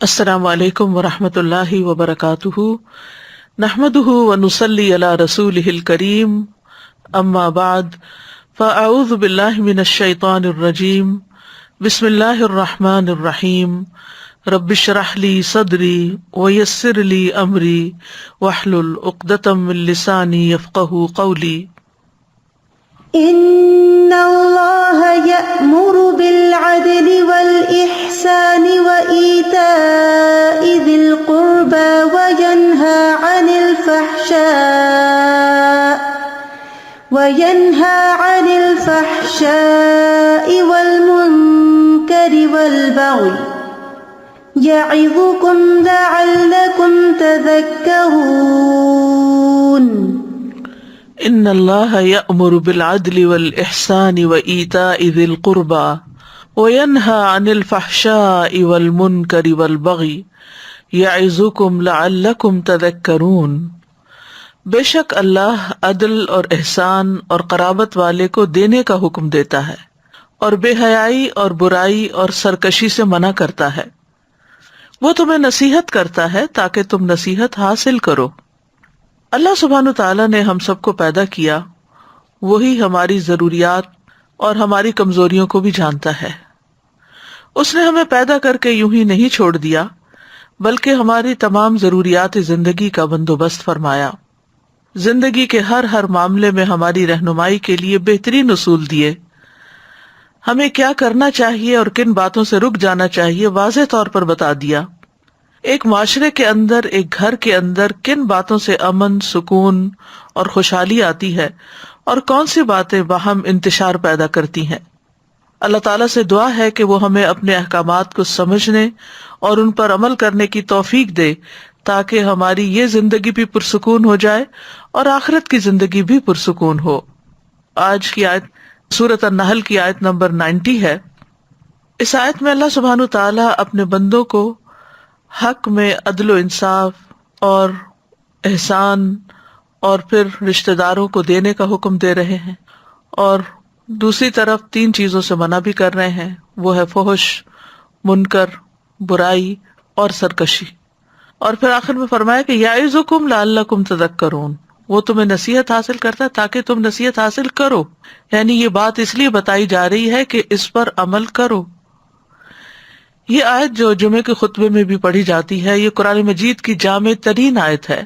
السلام علیکم ورحمۃ اللہ وبرکاتہ، نحمدہ ونصلی علی رسولہ الکریم، اما بعد فاعوذ باللہ من الشیطان الرجیم، بسم اللہ الرحمن الرحیم، رب اشرح لی صدری ویسر لی امری واحلل عقدۃ من لسانی یفقہوا قولی۔ ان اللہ یأمر بالعدل والإحسان وإیتاء ذی القربى وینہی عن الفحشاء والمنکر والبغی یعظکم لعلکم تذکرون۔ ان اللہ یأمر بالعدل والإحسان وإیتاء ذی القربى وینہی عن الفحشاء والمنکر والبغی یعظکم لعلکم تذکرون۔ بے شک اللہ عدل اور احسان اور قرابت والے کو دینے کا حکم دیتا ہے، اور بے حیائی اور برائی اور سرکشی سے منع کرتا ہے۔ وہ تمہیں نصیحت کرتا ہے تاکہ تم نصیحت حاصل کرو۔ اللہ سبحانہ تعالیٰ نے ہم سب کو پیدا کیا، وہی ہماری ضروریات اور ہماری کمزوریوں کو بھی جانتا ہے۔ اس نے ہمیں پیدا کر کے یوں ہی نہیں چھوڑ دیا، بلکہ ہماری تمام ضروریات زندگی کا بندوبست فرمایا، زندگی کے ہر معاملے میں ہماری رہنمائی کے لیے بہترین اصول دیے، ہمیں کیا کرنا چاہیے اور کن باتوں سے رک جانا چاہیے واضح طور پر بتا دیا۔ ایک معاشرے کے اندر، ایک گھر کے اندر کن باتوں سے امن، سکون اور خوشحالی آتی ہے اور کون سی باتیں باہم انتشار پیدا کرتی ہیں۔ اللہ تعالیٰ سے دعا ہے کہ وہ ہمیں اپنے احکامات کو سمجھنے اور ان پر عمل کرنے کی توفیق دے، تاکہ ہماری یہ زندگی بھی پرسکون ہو جائے اور آخرت کی زندگی بھی پرسکون ہو۔ آج کی آیت سورۃ النحل کی آیت نمبر 90 ہے۔ اس آیت میں اللہ سبحانہ تعالیٰ اپنے بندوں کو حق میں عدل و انصاف اور احسان اور پھر رشتہ داروں کو دینے کا حکم دے رہے ہیں، اور دوسری طرف 3 چیزوں سے منع بھی کر رہے ہیں، وہ ہے فحش، منکر، برائی اور سرکشی۔ اور پھر آخر میں فرمایا کہ یعظکم لعلکم تذکرون، وہ تمہیں نصیحت حاصل کرتا ہے تاکہ تم نصیحت حاصل کرو، یعنی یہ بات اس لیے بتائی جا رہی ہے کہ اس پر عمل کرو۔ یہ آیت جو جمعے کے خطبے میں بھی پڑھی جاتی ہے، یہ قرآن مجید کی جامع ترین آیت ہے۔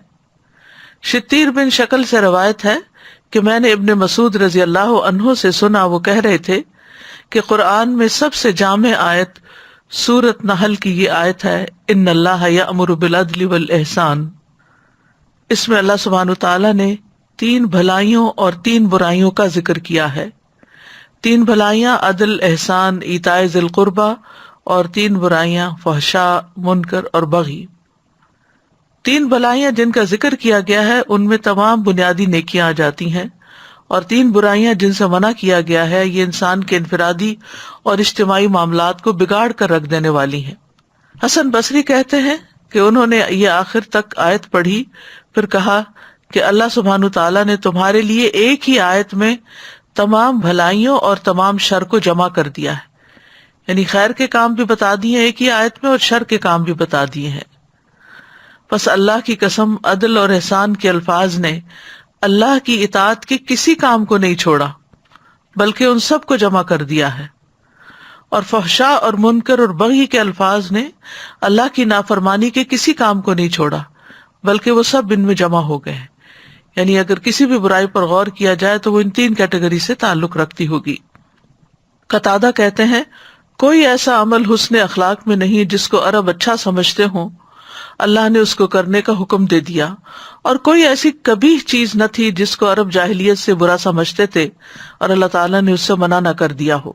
شتیر بن شکل سے روایت ہے کہ میں نے ابن مسعود رضی اللہ عنہ سے سنا، وہ کہہ رہے تھے کہ قرآن میں سب سے جامع آیت سورۃ نحل کی یہ آیت ہے، ان اللہ یأمر بالعدل والإحسان۔ اس میں اللہ سبحانہ تعالیٰ نے 3 بھلائیوں اور 3 برائیوں کا ذکر کیا ہے۔ 3 بھلائیاں عدل، احسان، ایتاء ذی القربی، اور 3 برائیاں فحشاء، منکر اور بغی۔ 3 بھلائیاں جن کا ذکر کیا گیا ہے ان میں تمام بنیادی نیکیاں آ جاتی ہیں، اور 3 برائیاں جن سے منع کیا گیا ہے یہ انسان کے انفرادی اور اجتماعی معاملات کو بگاڑ کر رکھ دینے والی ہیں۔ حسن بصری کہتے ہیں کہ انہوں نے یہ آخر تک آیت پڑھی، پھر کہا کہ اللہ سبحانہ تعالیٰ نے تمہارے لیے ایک ہی آیت میں تمام بھلائیوں اور تمام شر کو جمع کر دیا ہے، یعنی خیر کے کام بھی بتا دیے ایک ہی آیت میں اور شر کے کام بھی بتا دیے ہیں۔ پس اللہ کی قسم، عدل اور احسان کے الفاظ نے اللہ کی اطاعت کے کسی کام کو نہیں چھوڑا بلکہ ان سب کو جمع کر دیا ہے، اور فحشاء اور منکر اور بغی کے الفاظ نے اللہ کی نافرمانی کے کسی کام کو نہیں چھوڑا بلکہ وہ سب ان میں جمع ہو گئے ہیں، یعنی اگر کسی بھی برائی پر غور کیا جائے تو وہ ان 3 کیٹیگری سے تعلق رکھتی ہوگی۔ قتادہ کہتے ہیں کوئی ایسا عمل حسن اخلاق میں نہیں جس کو عرب اچھا سمجھتے ہوں، اللہ نے اس کو کرنے کا حکم دے دیا، اور کوئی ایسی کبھی چیز نہ تھی جس کو عرب جاہلیت سے برا سمجھتے تھے اور اللہ تعالیٰ نے اس سے منع نہ کر دیا ہو۔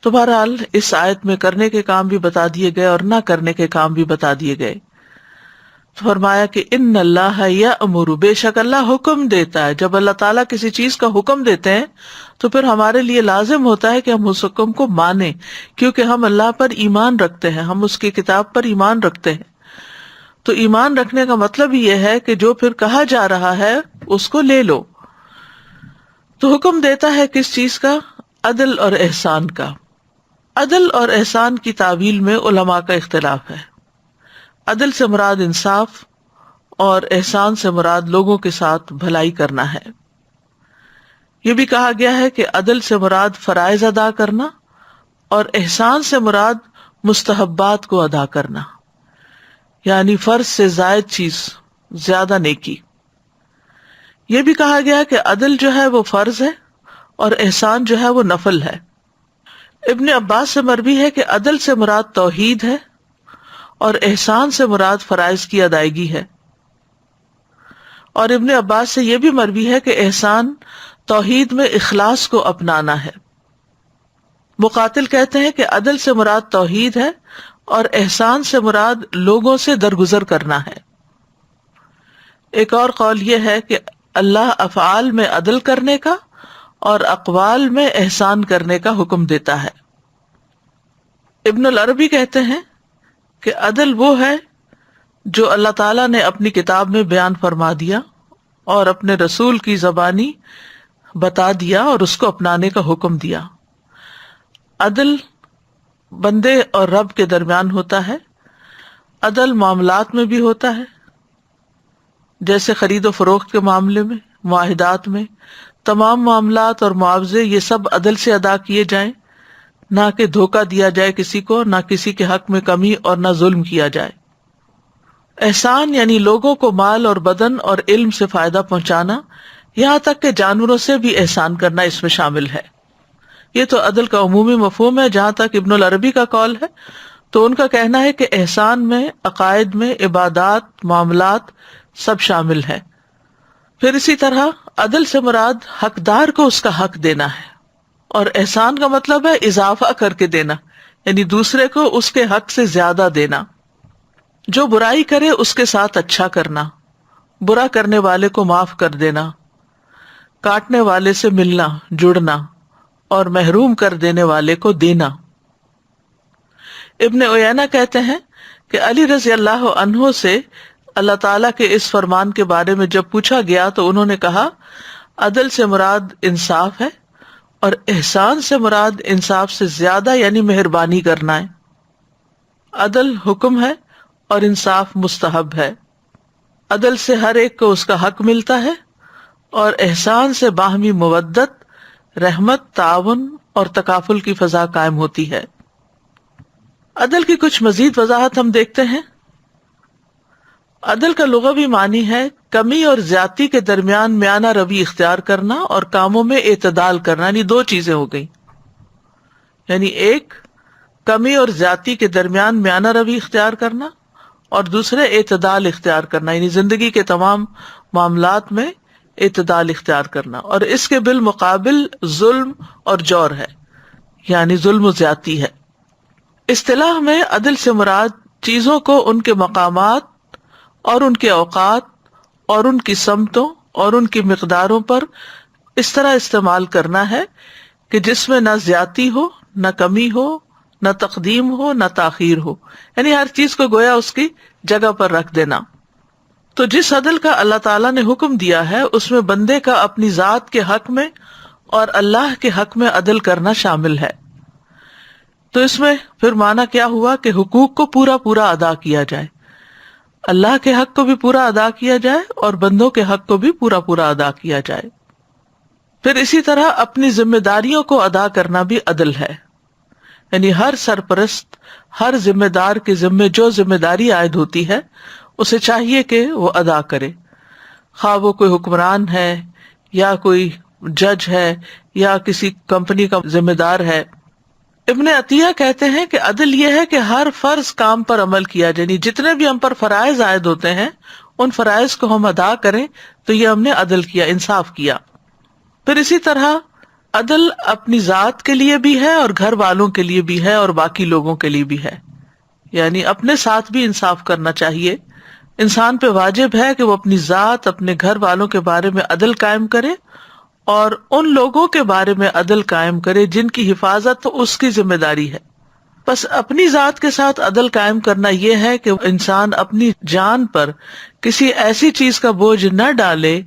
تو بہرحال اس آیت میں کرنے کے کام بھی بتا دیے گئے اور نہ کرنے کے کام بھی بتا دیے گئے۔ تو فرمایا کہ ان اللہ یأمر، بے شک اللہ حکم دیتا ہے۔ جب اللہ تعالیٰ کسی چیز کا حکم دیتے ہیں تو پھر ہمارے لیے لازم ہوتا ہے کہ ہم اس حکم کو مانیں، کیونکہ ہم اللہ پر ایمان رکھتے ہیں، ہم اس کی کتاب پر ایمان رکھتے ہیں۔ تو ایمان رکھنے کا مطلب یہ ہے کہ جو پھر کہا جا رہا ہے اس کو لے لو۔ تو حکم دیتا ہے کس چیز کا؟ عدل اور احسان کا۔ عدل اور احسان کی تعویل میں علماء کا اختلاف ہے۔ عدل سے مراد انصاف اور احسان سے مراد لوگوں کے ساتھ بھلائی کرنا ہے۔ یہ بھی کہا گیا ہے کہ عدل سے مراد فرائض ادا کرنا اور احسان سے مراد مستحبات کو ادا کرنا، یعنی فرض سے زائد چیز، زیادہ نیکی۔ یہ بھی کہا گیا کہ عدل جو ہے وہ فرض ہے اور احسان جو ہے وہ نفل ہے۔ ابن عباس سے مروی ہے کہ عدل سے مراد توحید ہے اور احسان سے مراد فرائض کی ادائیگی ہے، اور ابن عباس سے یہ بھی مروی ہے کہ احسان توحید میں اخلاص کو اپنانا ہے۔ مقاتل کہتے ہیں کہ عدل سے مراد توحید ہے اور احسان سے مراد لوگوں سے درگزر کرنا ہے۔ ایک اور قول یہ ہے کہ اللہ افعال میں عدل کرنے کا اور اقوال میں احسان کرنے کا حکم دیتا ہے۔ ابن العربی کہتے ہیں کہ عدل وہ ہے جو اللہ تعالیٰ نے اپنی کتاب میں بیان فرما دیا اور اپنے رسول کی زبانی بتا دیا اور اس کو اپنانے کا حکم دیا۔ عدل بندے اور رب کے درمیان ہوتا ہے، عدل معاملات میں بھی ہوتا ہے، جیسے خرید و فروخت کے معاملے میں، معاہدات میں، تمام معاملات اور معاوضے یہ سب عدل سے ادا کیے جائیں، نہ کہ دھوکہ دیا جائے کسی کو، نہ کسی کے حق میں کمی اور نہ ظلم کیا جائے۔ احسان یعنی لوگوں کو مال اور بدن اور علم سے فائدہ پہنچانا، یہاں تک کہ جانوروں سے بھی احسان کرنا اس میں شامل ہے۔ یہ تو عدل کا عمومی مفہوم ہے۔ جہاں تک ابن العربی کا قول ہے تو ان کا کہنا ہے کہ احسان میں عقائد میں عبادات، معاملات سب شامل ہے۔ پھر اسی طرح عدل سے مراد حقدار کو اس کا حق دینا ہے، اور احسان کا مطلب ہے اضافہ کر کے دینا، یعنی دوسرے کو اس کے حق سے زیادہ دینا۔ جو برائی کرے اس کے ساتھ اچھا کرنا، برا کرنے والے کو معاف کر دینا، کاٹنے والے سے ملنا، جڑنا، اور محروم کر دینے والے کو دینا۔ ابن عیینہ کہتے ہیں کہ علی رضی اللہ عنہ سے اللہ تعالیٰ کے اس فرمان کے بارے میں جب پوچھا گیا تو انہوں نے کہا، عدل سے مراد انصاف ہے اور احسان سے مراد انصاف سے زیادہ یعنی مہربانی کرنا ہے۔ عدل حکم ہے اور انصاف مستحب ہے۔ عدل سے ہر ایک کو اس کا حق ملتا ہے، اور احسان سے باہمی مودت، رحمت، تعاون اور تکافل کی فضا قائم ہوتی ہے۔ عدل کی کچھ مزید وضاحت ہم دیکھتے ہیں۔ عدل کا لغوی معنی ہے کمی اور زیادتی کے درمیان میانہ روی اختیار کرنا اور کاموں میں اعتدال کرنا، یعنی دو چیزیں ہو گئیں، یعنی ایک کمی اور زیادتی کے درمیان میانہ روی اختیار کرنا اور دوسرے اعتدال اختیار کرنا، یعنی زندگی کے تمام معاملات میں اعتدال اختیار کرنا، اور اس کے بالمقابل ظلم اور جور ہے، یعنی ظلم و زیادتی ہے۔ اصطلاح میں عدل سے مراد چیزوں کو ان کے مقامات اور ان کے اوقات اور ان کی سمتوں اور ان کی مقداروں پر اس طرح استعمال کرنا ہے کہ جس میں نہ زیادتی ہو، نہ کمی ہو، نہ تقدیم ہو، نہ تاخیر ہو، یعنی ہر چیز کو گویا اس کی جگہ پر رکھ دینا۔ تو جس عدل کا اللہ تعالیٰ نے حکم دیا ہے اس میں بندے کا اپنی ذات کے حق میں اور اللہ کے حق میں عدل کرنا شامل ہے۔ تو اس میں پھر معنی کیا ہوا کہ حقوق کو پورا پورا ادا کیا جائے، اللہ کے حق کو بھی پورا ادا کیا جائے اور بندوں کے حق کو بھی پورا پورا ادا کیا جائے۔ پھر اسی طرح اپنی ذمہ داریوں کو ادا کرنا بھی عدل ہے، یعنی ہر سرپرست، ہر ذمہ دار کے ذمہ جو ذمہ داری عائد ہوتی ہے اسے چاہیے کہ وہ ادا کرے، خواہ وہ کوئی حکمران ہے یا کوئی جج ہے یا کسی کمپنی کا ذمہ دار ہے۔ ابن عطیہ کہتے ہیں کہ عدل یہ ہے کہ ہر فرض کام پر عمل کیا جائے، یعنی جتنے بھی ہم پر فرائض عائد ہوتے ہیں ان فرائض کو ہم ادا کریں تو یہ ہم نے عدل کیا، انصاف کیا۔ پھر اسی طرح عدل اپنی ذات کے لیے بھی ہے اور گھر والوں کے لیے بھی ہے اور باقی لوگوں کے لیے بھی ہے، یعنی اپنے ساتھ بھی انصاف کرنا چاہیے۔ انسان پہ واجب ہے کہ وہ اپنی ذات، اپنے گھر والوں کے بارے میں عدل قائم کرے اور ان لوگوں کے بارے میں عدل قائم کرے جن کی حفاظت تو اس کی ذمہ داری ہے۔ بس اپنی ذات کے ساتھ عدل قائم کرنا یہ ہے کہ انسان اپنی جان پر کسی ایسی چیز کا بوجھ نہ ڈالے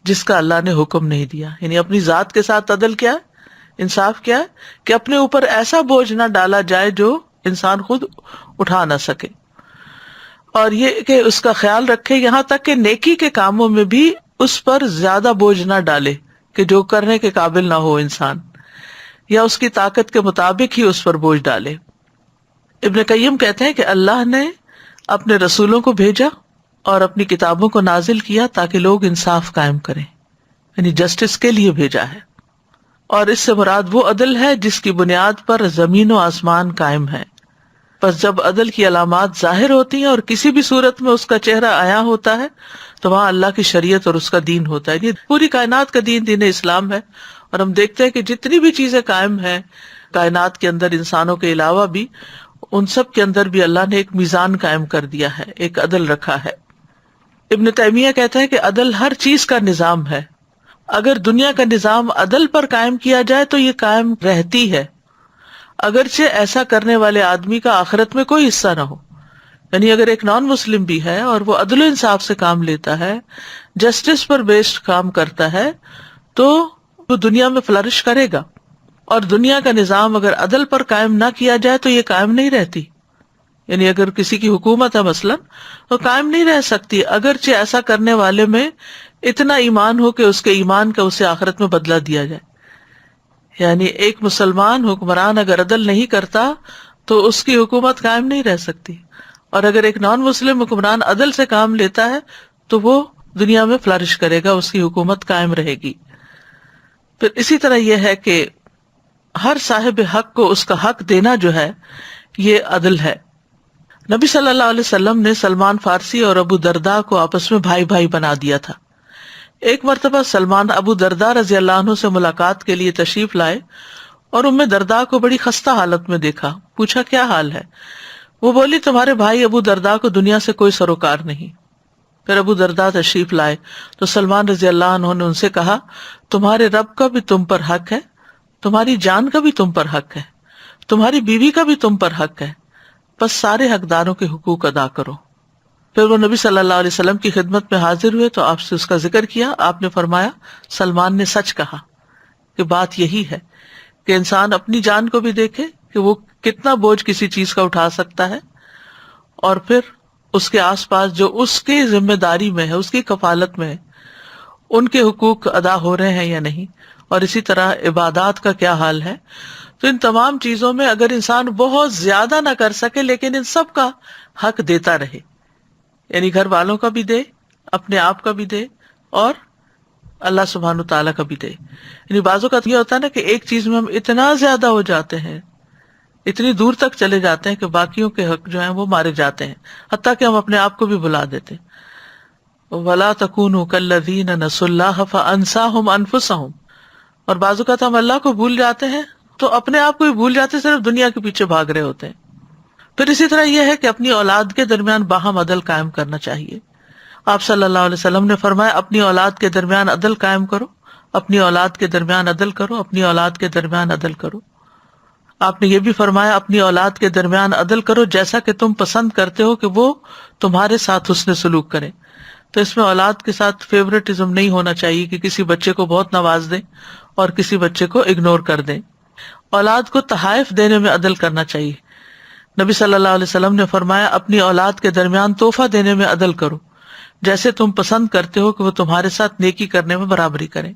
جس کا اللہ نے حکم نہیں دیا، یعنی اپنی ذات کے ساتھ عدل کیا ہے، انصاف کیا ہے کہ اپنے اوپر ایسا بوجھ نہ ڈالا جائے جو انسان خود اٹھا نہ سکے۔ اور یہ کہ اس کا خیال رکھے یہاں تک کہ نیکی کے کاموں میں بھی اس پر زیادہ بوجھ نہ ڈالے کہ جو کرنے کے قابل نہ ہو انسان، یا اس کی طاقت کے مطابق ہی اس پر بوجھ ڈالے۔ ابن قیم کہتے ہیں کہ اللہ نے اپنے رسولوں کو بھیجا اور اپنی کتابوں کو نازل کیا تاکہ لوگ انصاف قائم کریں، یعنی جسٹس کے لیے بھیجا ہے، اور اس سے مراد وہ عدل ہے جس کی بنیاد پر زمین و آسمان قائم ہے۔ پس جب عدل کی علامات ظاہر ہوتی ہیں اور کسی بھی صورت میں اس کا چہرہ عیاں ہوتا ہے تو وہاں اللہ کی شریعت اور اس کا دین ہوتا ہے۔ یہ پوری کائنات کا دین دین اسلام ہے، اور ہم دیکھتے ہیں کہ جتنی بھی چیزیں قائم ہیں کائنات کے اندر انسانوں کے علاوہ بھی، ان سب کے اندر بھی اللہ نے ایک میزان قائم کر دیا ہے، ایک عدل رکھا ہے۔ ابن تیمیہ کہتا ہے کہ عدل ہر چیز کا نظام ہے، اگر دنیا کا نظام عدل پر قائم کیا جائے تو یہ قائم رہتی ہے، اگرچہ ایسا کرنے والے آدمی کا آخرت میں کوئی حصہ نہ ہو۔ یعنی اگر ایک نان مسلم بھی ہے اور وہ عدل و انصاف سے کام لیتا ہے، جسٹس پر بیسڈ کام کرتا ہے، تو وہ دنیا میں فلرش کرے گا، اور دنیا کا نظام اگر عدل پر قائم نہ کیا جائے تو یہ قائم نہیں رہتی۔ یعنی اگر کسی کی حکومت ہے مثلا، تو قائم نہیں رہ سکتی اگرچہ ایسا کرنے والے میں اتنا ایمان ہو کہ اس کے ایمان کا اسے آخرت میں بدلہ دیا جائے۔ یعنی ایک مسلمان حکمران اگر عدل نہیں کرتا تو اس کی حکومت قائم نہیں رہ سکتی، اور اگر ایک نان مسلم حکمران عدل سے کام لیتا ہے تو وہ دنیا میں فلرش کرے گا، اس کی حکومت قائم رہے گی۔ پھر اسی طرح یہ ہے کہ ہر صاحب حق کو اس کا حق دینا جو ہے یہ عدل ہے۔ نبی صلی اللہ علیہ وسلم نے سلمان فارسی اور ابو درداء کو آپس میں بھائی بھائی بنا دیا تھا۔ ایک مرتبہ سلمان ابو درداء رضی اللہ عنہ سے ملاقات کے لیے تشریف لائے اور ام درداء کو بڑی خستہ حالت میں دیکھا، پوچھا کیا حال ہے؟ وہ بولی تمہارے بھائی ابو درداء کو دنیا سے کوئی سروکار نہیں۔ پھر ابو درداء تشریف لائے تو سلمان رضی اللہ عنہ نے ان سے کہا تمہارے رب کا بھی تم پر حق ہے، تمہاری جان کا بھی تم پر حق ہے، تمہاری بیوی کا بھی تم پر حق ہے، بس سارے حقداروں کے حقوق ادا کرو۔ پھر وہ نبی صلی اللہ علیہ وسلم کی خدمت میں حاضر ہوئے تو آپ سے اس کا ذکر کیا۔ آپ نے فرمایا سلمان نے سچ کہا، کہ بات یہی ہے کہ انسان اپنی جان کو بھی دیکھے کہ وہ کتنا بوجھ کسی چیز کا اٹھا سکتا ہے، اور پھر اس کے آس پاس جو اس کی ذمہ داری میں ہے، اس کی کفالت میں ہے، ان کے حقوق ادا ہو رہے ہیں یا نہیں، اور اسی طرح عبادات کا کیا حال ہے۔ تو ان تمام چیزوں میں اگر انسان بہت زیادہ نہ کر سکے لیکن ان سب کا حق دیتا رہے، یعنی گھر والوں کا بھی دے، اپنے آپ کا بھی دے، اور اللہ سبحانہ تعالیٰ کا بھی دے۔ یعنی بعض اوقات یہ ہوتا ہے نا کہ ایک چیز میں ہم اتنا زیادہ ہو جاتے ہیں، اتنی دور تک چلے جاتے ہیں کہ باقیوں کے حق جو ہیں وہ مارے جاتے ہیں، حتیٰ کہ ہم اپنے آپ کو بھی بلا دیتے ہیں۔ وَلَا تَكُونُوا كَالَّذِينَ نَسُوا اللَّهَ فَأَنسَاهُمْ أَنفُسَهُمْ، اور بعض اوقات ہم اللہ کو بھول جاتے ہیں تو اپنے آپ کو بھی بھول جاتے ہیں، صرف دنیا کے پیچھے بھاگ رہے ہوتے ہیں۔ پھر اسی طرح یہ ہے کہ اپنی اولاد کے درمیان باہم عدل قائم کرنا چاہیے۔ آپ صلی اللہ علیہ وسلم نے فرمایا اپنی اولاد کے درمیان عدل قائم کرو، اپنی اولاد کے درمیان عدل کرو، اپنی اولاد کے درمیان عدل کرو۔ آپ نے یہ بھی فرمایا اپنی اولاد کے درمیان عدل کرو جیسا کہ تم پسند کرتے ہو کہ وہ تمہارے ساتھ حسن سلوک کریں۔ تو اس میں اولاد کے ساتھ فیورٹزم نہیں ہونا چاہیے کہ کسی بچے کو بہت نواز دیں اور کسی بچے کو اگنور کر دیں۔ اولاد کو تحائف دینے میں عدل کرنا چاہیے۔ نبی صلی اللہ علیہ وسلم نے فرمایا اپنی اولاد کے درمیان تحفہ دینے میں عدل کرو جیسے تم پسند کرتے ہو کہ وہ تمہارے ساتھ نیکی کرنے میں برابری کریں۔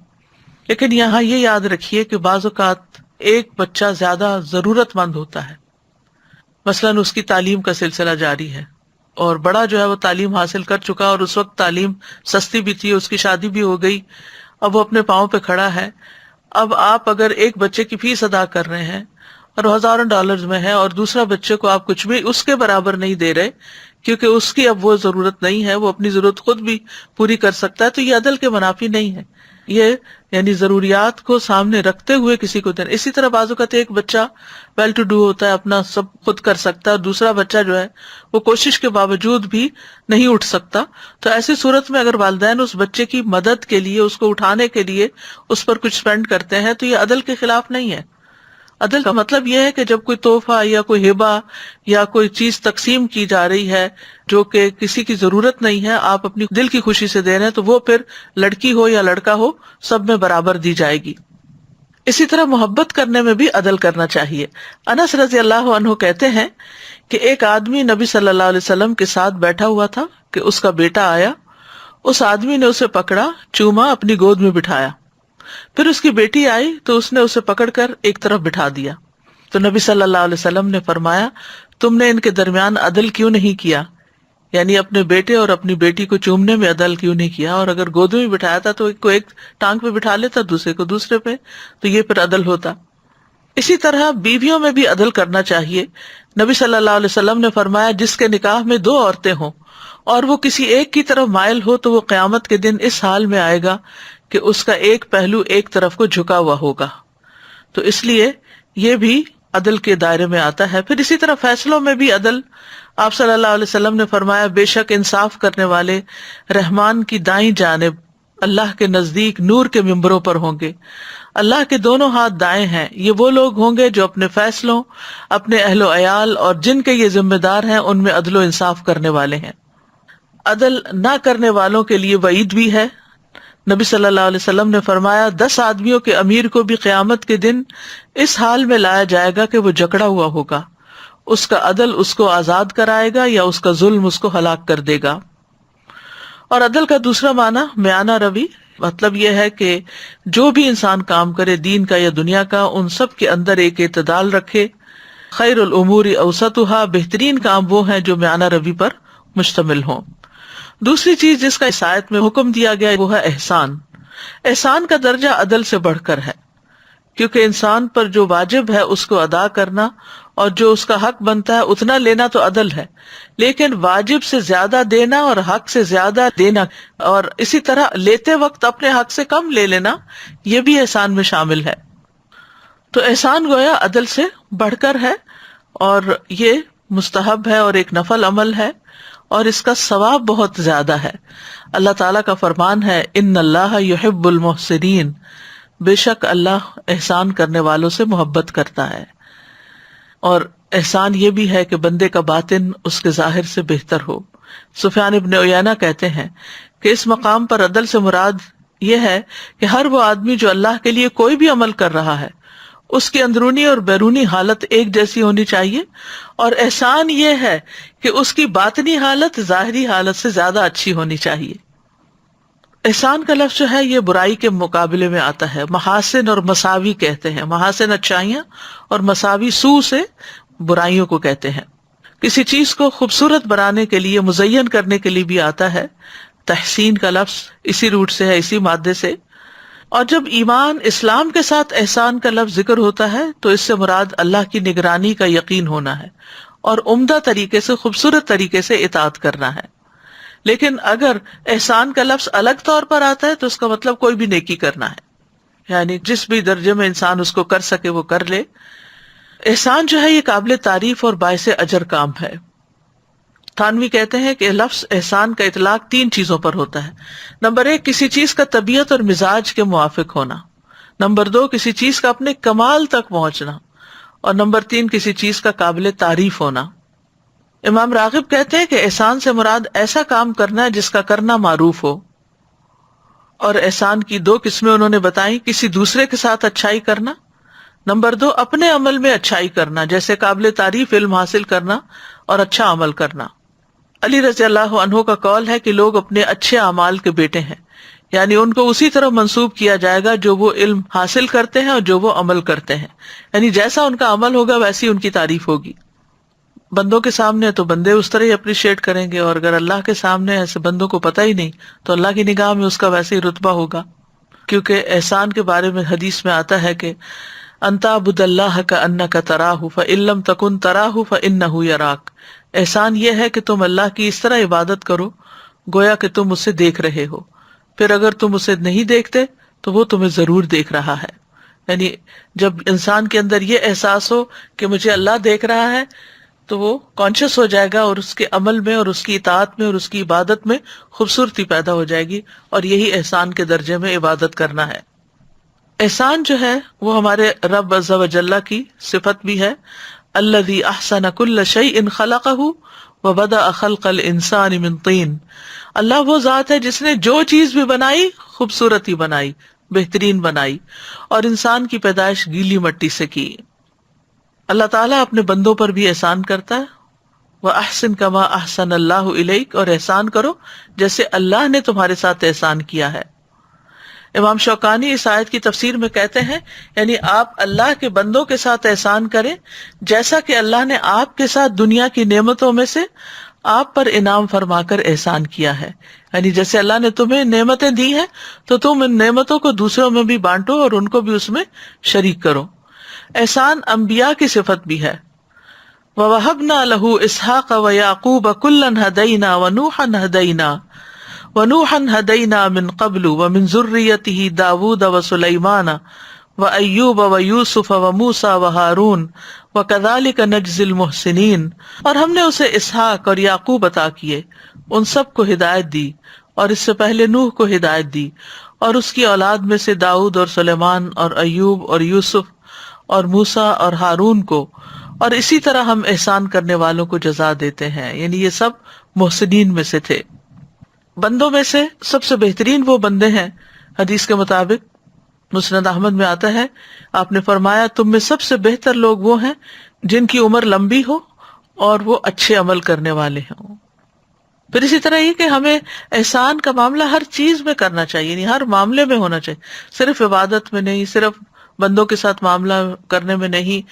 لیکن یہاں یہ یاد رکھیے کہ بعض اوقات ایک بچہ زیادہ ضرورت مند ہوتا ہے، مثلاً اس کی تعلیم کا سلسلہ جاری ہے اور بڑا جو ہے وہ تعلیم حاصل کر چکا اور اس وقت تعلیم سستی بھی تھی، اس کی شادی بھی ہو گئی، اب وہ اپنے پاؤں پہ کھڑا ہے۔ اب آپ اگر ایک بچے کی فیس ادا کر رہے ہیں اور $1000 میں ہے اور دوسرا بچے کو آپ کچھ بھی اس کے برابر نہیں دے رہے کیونکہ اس کی اب وہ ضرورت نہیں ہے، وہ اپنی ضرورت خود بھی پوری کر سکتا ہے، تو یہ عدل کے منافی نہیں ہے۔ یہ یعنی ضروریات کو سامنے رکھتے ہوئے کسی کو دینا۔ اسی طرح بعض اوقات ایک بچہ ویل ٹو ڈو ہوتا ہے، اپنا سب خود کر سکتا ہے، اور دوسرا بچہ جو ہے وہ کوشش کے باوجود بھی نہیں اٹھ سکتا، تو ایسی صورت میں اگر والدین اس بچے کی مدد کے لیے، اس کو اٹھانے کے لیے اس پر کچھ اسپینڈ کرتے ہیں تو یہ عدل کے خلاف نہیں ہے۔ عدل کا مطلب یہ ہے کہ جب کوئی تحفہ یا کوئی ہبہ یا کوئی چیز تقسیم کی جا رہی ہے جو کہ کسی کی ضرورت نہیں ہے، آپ اپنی دل کی خوشی سے دے رہے ہیں، تو وہ پھر لڑکی ہو یا لڑکا ہو سب میں برابر دی جائے گی۔ اسی طرح محبت کرنے میں بھی عدل کرنا چاہیے. انس رضی اللہ عنہ کہتے ہیں کہ ایک آدمی نبی صلی اللہ علیہ وسلم کے ساتھ بیٹھا ہوا تھا کہ اس کا بیٹا آیا. اس آدمی نے اسے پکڑا، چوما، اپنی گود میں بٹھایا. پھر اس کی بیٹی آئی تو اس نے اسے پکڑ کر ایک طرف بٹھا دیا. تو نبی صلی اللہ علیہ وسلم نے فرمایا تم نے ان کے درمیان عدل کیوں نہیں کیا؟ یعنی اپنے بیٹے اور اپنی بیٹی کو چومنے میں عدل کیوں نہیں کیا؟ اور اگر گود میں بٹھایا تھا تو ایک کو ایک ٹانگ پہ بٹھا لیتا، دوسرے کو دوسرے پہ، تو یہ پھر عدل ہوتا. اسی طرح بیویوں میں بھی عدل کرنا چاہیے. نبی صلی اللہ علیہ وسلم نے فرمایا جس کے نکاح میں 2 عورتیں ہوں اور وہ کسی ایک کی طرف مائل ہو تو وہ قیامت کے دن اس حال میں آئے گا کہ اس کا ایک پہلو ایک طرف کو جھکا ہوا ہوگا. تو اس لیے یہ بھی عدل کے دائرے میں آتا ہے. پھر اسی طرح فیصلوں میں بھی عدل. آپ صلی اللہ علیہ وسلم نے فرمایا بے شک انصاف کرنے والے رحمان کی دائیں جانب اللہ کے نزدیک نور کے ممبروں پر ہوں گے. اللہ کے دونوں ہاتھ دائیں ہیں. یہ وہ لوگ ہوں گے جو اپنے فیصلوں، اپنے اہل و عیال اور جن کے یہ ذمہ دار ہیں ان میں عدل و انصاف کرنے والے ہیں. عدل نہ کرنے والوں کے لیے وعید بھی ہے. نبی صلی اللہ علیہ وسلم نے فرمایا 10 آدمیوں کے امیر کو بھی قیامت کے دن اس حال میں لایا جائے گا کہ وہ جکڑا ہوا ہوگا. اس کا عدل اس کو آزاد کرائے گا یا اس کا ظلم اس کو ہلاک کر دے گا. اور عدل کا دوسرا معنی میانہ روی، مطلب یہ ہے کہ جو بھی انسان کام کرے دین کا یا دنیا کا، ان سب کے اندر ایک اعتدال رکھے. خیر الامور اوسطها، بہترین کام وہ ہیں جو میانہ روی پر مشتمل ہوں. دوسری چیز جس کا اس آیت میں حکم دیا گیا وہ ہے احسان. احسان کا درجہ عدل سے بڑھ کر ہے، کیونکہ انسان پر جو واجب ہے اس کو ادا کرنا اور جو اس کا حق بنتا ہے اتنا لینا تو عدل ہے، لیکن واجب سے زیادہ دینا اور حق سے زیادہ دینا اور اسی طرح لیتے وقت اپنے حق سے کم لے لینا، یہ بھی احسان میں شامل ہے. تو احسان گویا عدل سے بڑھ کر ہے اور یہ مستحب ہے اور ایک نفل عمل ہے اور اس کا ثواب بہت زیادہ ہے. اللہ تعالیٰ کا فرمان ہے ان اللہ یحب المحسنین، بے شک اللہ احسان کرنے والوں سے محبت کرتا ہے. اور احسان یہ بھی ہے کہ بندے کا باطن اس کے ظاہر سے بہتر ہو. سفیان ابن عیینہ کہتے ہیں کہ اس مقام پر عدل سے مراد یہ ہے کہ ہر وہ آدمی جو اللہ کے لیے کوئی بھی عمل کر رہا ہے اس کی اندرونی اور بیرونی حالت ایک جیسی ہونی چاہیے، اور احسان یہ ہے کہ اس کی باطنی حالت ظاہری حالت سے زیادہ اچھی ہونی چاہیے. احسان کا لفظ جو ہے یہ برائی کے مقابلے میں آتا ہے. محاسن اور مساوی کہتے ہیں. محاسن اچھائیاں اور مساوی سوء سے برائیوں کو کہتے ہیں. کسی چیز کو خوبصورت بنانے کے لیے، مزین کرنے کے لیے بھی آتا ہے. تحسین کا لفظ اسی روٹ سے ہے، اسی مادے سے. اور جب ایمان اسلام کے ساتھ احسان کا لفظ ذکر ہوتا ہے تو اس سے مراد اللہ کی نگرانی کا یقین ہونا ہے اور عمدہ طریقے سے، خوبصورت طریقے سے اطاعت کرنا ہے. لیکن اگر احسان کا لفظ الگ طور پر آتا ہے تو اس کا مطلب کوئی بھی نیکی کرنا ہے، یعنی جس بھی درجے میں انسان اس کو کر سکے وہ کر لے. احسان جو ہے یہ قابل تعریف اور باعث اجر کام ہے. تھانوی کہتے ہیں کہ لفظ احسان کا اطلاق 3 چیزوں پر ہوتا ہے. نمبر 1 کسی چیز کا طبیعت اور مزاج کے موافق ہونا. نمبر 2 کسی چیز کا اپنے کمال تک پہنچنا. اور نمبر 3 کسی چیز کا قابل تعریف ہونا. امام راغب کہتے ہیں کہ احسان سے مراد ایسا کام کرنا ہے جس کا کرنا معروف ہو. اور احسان کی 2 قسمیں انہوں نے بتائیں. کسی دوسرے کے ساتھ اچھائی کرنا. نمبر 2 اپنے عمل میں اچھائی کرنا، جیسے قابل تعریف علم حاصل کرنا اور اچھا عمل کرنا. علی رضی اللہ عنہ کا قول ہے کہ لوگ اپنے اچھے اعمال کے بیٹے ہیں، یعنی ان کو اسی طرح منسوب کیا جائے گا جو وہ علم حاصل کرتے ہیں اور جو وہ عمل کرتے ہیں. یعنی جیسا ان کا عمل ہوگا ویسی ان کی تعریف ہوگی. بندوں کے سامنے تو بندے اس طرح ہی اپریشیٹ کریں گے، اور اگر اللہ کے سامنے ایسے بندوں کو پتہ ہی نہیں تو اللہ کی نگاہ میں اس کا ویسے ہی رتبہ ہوگا. کیونکہ احسان کے بارے میں حدیث میں آتا ہے کہ انت عبد اللہ کانک تراہ فان لم تکن تراہ فانہ یراک. احسان یہ ہے کہ تم اللہ کی اس طرح عبادت کرو گویا کہ تم اسے دیکھ رہے ہو، پھر اگر تم اسے نہیں دیکھتے تو وہ تمہیں ضرور دیکھ رہا ہے. یعنی جب انسان کے اندر یہ احساس ہو کہ مجھے اللہ دیکھ رہا ہے تو وہ کانشیس ہو جائے گا اور اس کے عمل میں اور اس کی اطاعت میں اور اس کی عبادت میں خوبصورتی پیدا ہو جائے گی. اور یہی احسان کے درجے میں عبادت کرنا ہے. احسان جو ہے وہ ہمارے رب عز و جل کی صفت بھی ہے. الذی احسن کل شیء خلقہ وبدأ خلق الانسان من طین. اللہ وہ ذات ہے جس نے جو چیز بھی بنائی خوبصورت ہی بنائی، بہترین بنائی اور انسان کی پیدائش گیلی مٹی سے کی۔ اللہ تعالیٰ اپنے بندوں پر بھی احسان کرتا ہے، وَأَحْسِن كَمَا أَحْسَنَ اللَّهُ إِلَيْكَ، اور احسان کرو جیسے اللہ نے تمہارے ساتھ احسان کیا ہے۔ امام شوکانی اس آیت کی تفسیر میں کہتے ہیں یعنی آپ اللہ کے بندوں کے ساتھ احسان کریں جیسا کہ اللہ نے آپ کے ساتھ دنیا کی نعمتوں میں سے آپ پر انعام فرما کر احسان کیا ہے، یعنی جیسے اللہ نے تمہیں نعمتیں دی ہیں تو تم ان نعمتوں کو دوسروں میں بھی بانٹو اور ان کو بھی اس میں شریک کرو۔ احسان انبیاء کی صفت بھی ہے۔ وَوَهَبْنَا لَهُ إِسْحَاقَ وَيَعْقُوبَ كُلًّا هَدَيْنَا وَنُوحًا هَدَيْنَا وَنُوحًا هَدَيْنَا مِن قَبْلُ وَمِن ذُرِّيَّتِهِ دَاوُودَ وَسُلَيْمَانَ وَأَيُّوبَ وَيُوسُفَ وَمُوسَى وَهَارُونَ وَكَذَلِكَ نَجْزِي الْمُحْسِنِينَ، اور ہم نے اسے اسحاق اور یعقوب عطا کیے، ان سب کو ہدایت دی، اور اس سے پہلے نوح کو ہدایت دی، اور اس کی اولاد میں سے داؤد اور سلیمان اور ایوب اور یوسف اور موسیٰ اور ہارون کو، اور اسی طرح ہم احسان کرنے والوں کو جزا دیتے ہیں، یعنی یہ سب محسنین میں سے تھے۔ بندوں میں سے سب سے بہترین وہ بندے ہیں، حدیث کے مطابق مسند احمد میں آتا ہے، آپ نے فرمایا تم میں سب سے بہتر لوگ وہ ہیں جن کی عمر لمبی ہو اور وہ اچھے عمل کرنے والے ہوں۔ پھر اسی طرح یہ کہ ہمیں احسان کا معاملہ ہر چیز میں کرنا چاہیے، یعنی ہر معاملے میں ہونا چاہیے، صرف عبادت میں نہیں، صرف بندوں کے ساتھ معاملہ کرنے میں نہیں،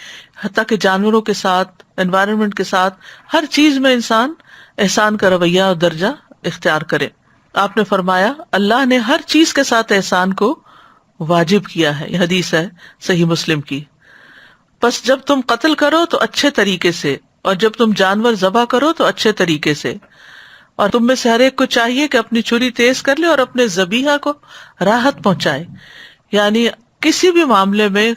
حتیٰ کہ جانوروں کے ساتھ، انوائرمنٹ کے ساتھ، ہر چیز میں انسان احسان کا رویہ اور درجہ اختیار کرے۔ آپ نے فرمایا اللہ نے ہر چیز کے ساتھ احسان کو واجب کیا ہے، یہ حدیث ہے صحیح مسلم کی۔ بس جب تم قتل کرو تو اچھے طریقے سے، اور جب تم جانور ذبح کرو تو اچھے طریقے سے، اور تم میں سے ہر ایک کو چاہیے کہ اپنی چھری تیز کر لے اور اپنے ذبیحہ کو راحت پہنچائے، یعنی کسی بھی معاملے میں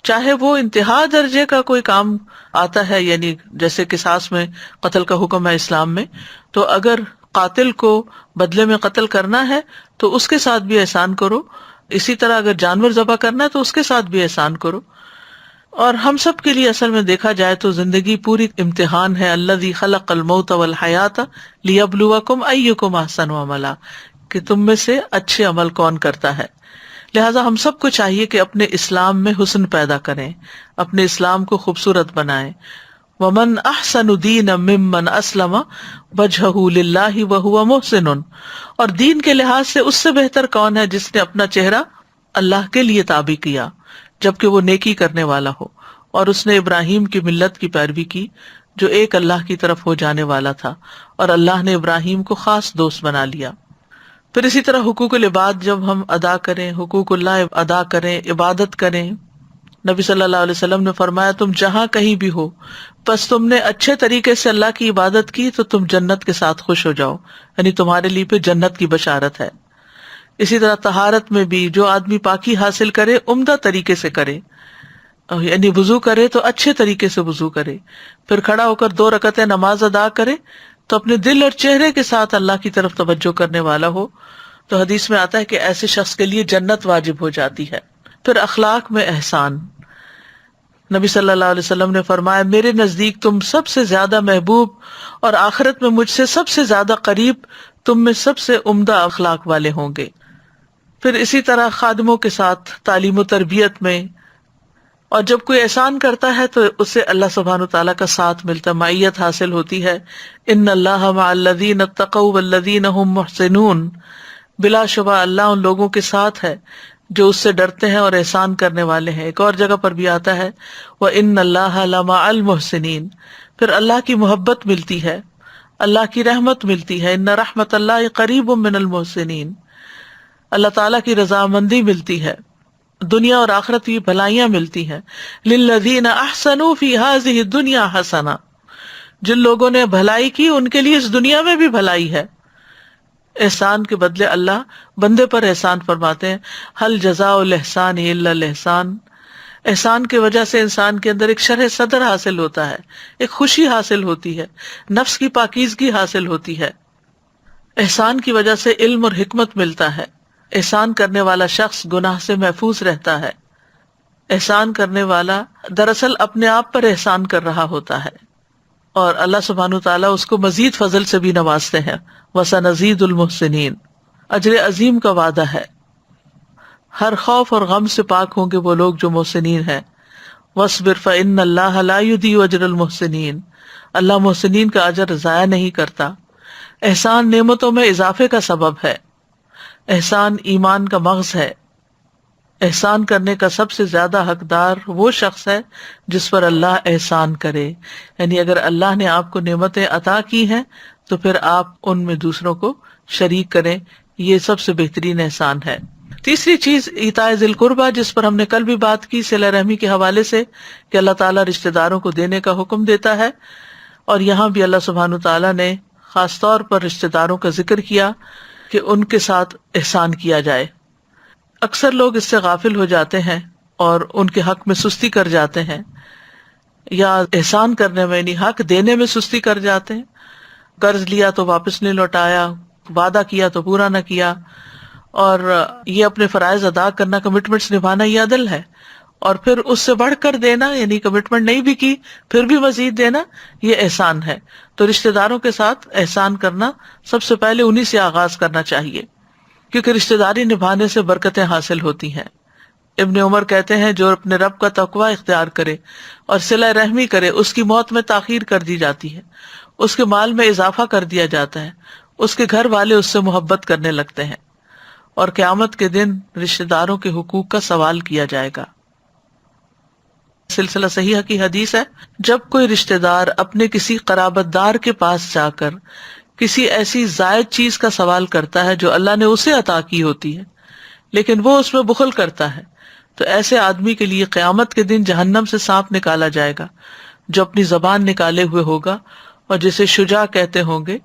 چاہے وہ انتہا درجے کا کوئی کام آتا ہے، یعنی جیسے قصاص میں قتل کا حکم ہے اسلام میں، تو اگر قاتل کو بدلے میں قتل کرنا ہے تو اس کے ساتھ بھی احسان کرو، اسی طرح اگر جانور ذبح کرنا ہے تو اس کے ساتھ بھی احسان کرو۔ اور ہم سب کے لیے اصل میں دیکھا جائے تو زندگی پوری امتحان ہے، الذی خلق الموت والحیات لیبلوکم ایکم احسن عملا، کہ تم میں سے اچھے عمل کون کرتا ہے۔ لہٰذا ہم سب کو چاہیے کہ اپنے اسلام میں حسن پیدا کریں، اپنے اسلام کو خوبصورت بنائیں۔ وَمَنْ أَحْسَنُ دِينًا مِّمَّنْ أَسْلَمَ وَجْهَهُ لِلَّهِ وَهُوَ مُحْسِنٌ، اور دین کے لحاظ سے اس سے بہتر کون ہے جس نے اپنا چہرہ اللہ کے لیے تابع کیا جبکہ وہ نیکی کرنے والا ہو، اور اس نے ابراہیم کی ملت کی پیروی کی جو ایک اللہ کی طرف ہو جانے والا تھا، اور اللہ نے ابراہیم کو خاص دوست بنا لیا۔ پھر اسی طرح حقوق العباد جب ہم ادا کریں، حقوق اللہ ادا کریں، عبادت کریں، نبی صلی اللہ علیہ وسلم نے فرمایا تم جہاں کہیں بھی ہو بس تم نے اچھے طریقے سے اللہ کی عبادت کی تو تم جنت کے ساتھ خوش ہو جاؤ، یعنی تمہارے لیے پھر جنت کی بشارت ہے۔ اسی طرح طہارت میں بھی جو آدمی پاکی حاصل کرے عمدہ طریقے سے کرے، یعنی وضو کرے تو اچھے طریقے سے وضو کرے، پھر کھڑا ہو کر 2 رکعتیں نماز ادا کرے تو اپنے دل اور چہرے کے ساتھ اللہ کی طرف توجہ کرنے والا ہو، تو حدیث میں آتا ہے کہ ایسے شخص کے لیے جنت واجب ہو جاتی ہے۔ پھر اخلاق میں احسان، نبی صلی اللہ علیہ وسلم نے فرمایا میرے نزدیک تم سب سے زیادہ محبوب اور آخرت میں مجھ سے سب سے زیادہ قریب تم میں سب سے عمدہ اخلاق والے ہوں گے۔ پھر اسی طرح خادموں کے ساتھ تعلیم و تربیت میں، اور جب کوئی احسان کرتا ہے تو اسے اللہ سبحانہ وتعالیٰ کا ساتھ ملتا ہے، معیت حاصل ہوتی ہے۔ ان اللہ مع الذین اتقوا والذین هم محسنون، بلا شبہ اللہ ان لوگوں کے ساتھ ہے جو اس سے ڈرتے ہیں اور احسان کرنے والے ہیں۔ ایک اور جگہ پر بھی آتا ہے وَإِنَّ اللَّهَ لَمَعَ الْمُحْسِنِينَ، پھر اللہ کی محبت ملتی ہے، اللہ کی رحمت ملتی ہے، ان رحمت اللہ قریب من المحسنین، اللہ تعالیٰ کی رضامندی ملتی ہے، دنیا اور آخرت کی بھلائیاں ملتی ہیں۔ للذین احسنوا فی ہذہ الدنیا حسنہ، جن لوگوں نے بھلائی کی ان کے لیے اس دنیا میں بھی بھلائی ہے۔ احسان کے بدلے اللہ بندے پر احسان فرماتے ہیں، هل جزاء الاحسان الا الاحسان، احسان کی وجہ سے انسان کے اندر ایک شرح صدر حاصل ہوتا ہے، ایک خوشی حاصل ہوتی ہے، نفس کی پاکیزگی حاصل ہوتی ہے، احسان کی وجہ سے علم اور حکمت ملتا ہے، احسان کرنے والا شخص گناہ سے محفوظ رہتا ہے، احسان کرنے والا دراصل اپنے آپ پر احسان کر رہا ہوتا ہے، اور اللہ سبحانہ وتعالیٰ اس کو مزید فضل سے بھی نوازتے ہیں۔ وَسَنَزِيدُ الْمُحْسِنِينَ، اجر عظیم کا وعدہ ہے۔ ہر خوف اور غم سے پاک ہوں گے وہ لوگ جو محسنین ہیں. وَاصْبِرْ فَإِنَّ اللَّهَ لَا يُضِيعُ أَجْرَ الْمُحْسِنِينَ. اللہ محسنین کا اجر ضائع نہیں کرتا. احسان نعمتوں میں اضافے کا سبب ہے. احسان ایمان کا مغز ہے. احسان کرنے کا سب سے زیادہ حقدار وہ شخص ہے جس پر اللہ احسان کرے. یعنی اگر اللہ نے آپ کو نعمتیں عطا کی ہیں تو پھر آپ ان میں دوسروں کو شریک کریں. یہ سب سے بہترین احسان ہے. تیسری چیز ایتاء ذی القربیٰ، جس پر ہم نے کل بھی بات کی صلہ رحمی کے حوالے سے، کہ اللہ تعالیٰ رشتہ داروں کو دینے کا حکم دیتا ہے. اور یہاں بھی اللہ سبحانہ تعالیٰ نے خاص طور پر رشتہ داروں کا ذکر کیا کہ ان کے ساتھ احسان کیا جائے. اکثر لوگ اس سے غافل ہو جاتے ہیں اور ان کے حق میں سستی کر جاتے ہیں، یا احسان کرنے میں یعنی حق دینے میں سستی کر جاتے ہیں. قرض لیا تو واپس نہیں لوٹایا، وعدہ کیا تو پورا نہ کیا، اور یہ اپنے فرائض ادا کرنا، کمٹمنٹس نبھانا، یہ عدل ہے. اور پھر اس سے بڑھ کر دینا، یعنی کمٹمنٹ نہیں بھی کی پھر بھی مزید دینا، یہ احسان ہے. تو رشتہ داروں کے ساتھ احسان کرنا سب سے پہلے انہی سے آغاز کرنا چاہیے، کیونکہ رشتہ داری نبھانے سے برکتیں حاصل ہوتی ہیں. ابن عمر کہتے ہیں جو اپنے رب کا تقوی اختیار کرے اور صلہ رحمی کرے، اس کی موت میں تاخیر کر دی جاتی ہے، اس کے مال میں اضافہ کر دیا جاتا ہے، اس کے گھر والے اس سے محبت کرنے لگتے ہیں، اور قیامت کے دن رشتہ داروں کے حقوق کا سوال کیا جائے گا. سلسلہ صحیحہ کی حدیث ہے، جب کوئی رشتہ دار اپنے کسی قرابت دار کے پاس جا کر کسی ایسی زائد چیز کا سوال کرتا ہے جو اللہ نے اسے عطا کی ہوتی ہے لیکن وہ اس میں بخل کرتا ہے، تو ایسے آدمی کے لیے قیامت کے دن جہنم سے سانپ نکالا جائے گا جو اپنی زبان نکالے ہوئے ہوگا، اور جسے شجاع کہتے ہوں گے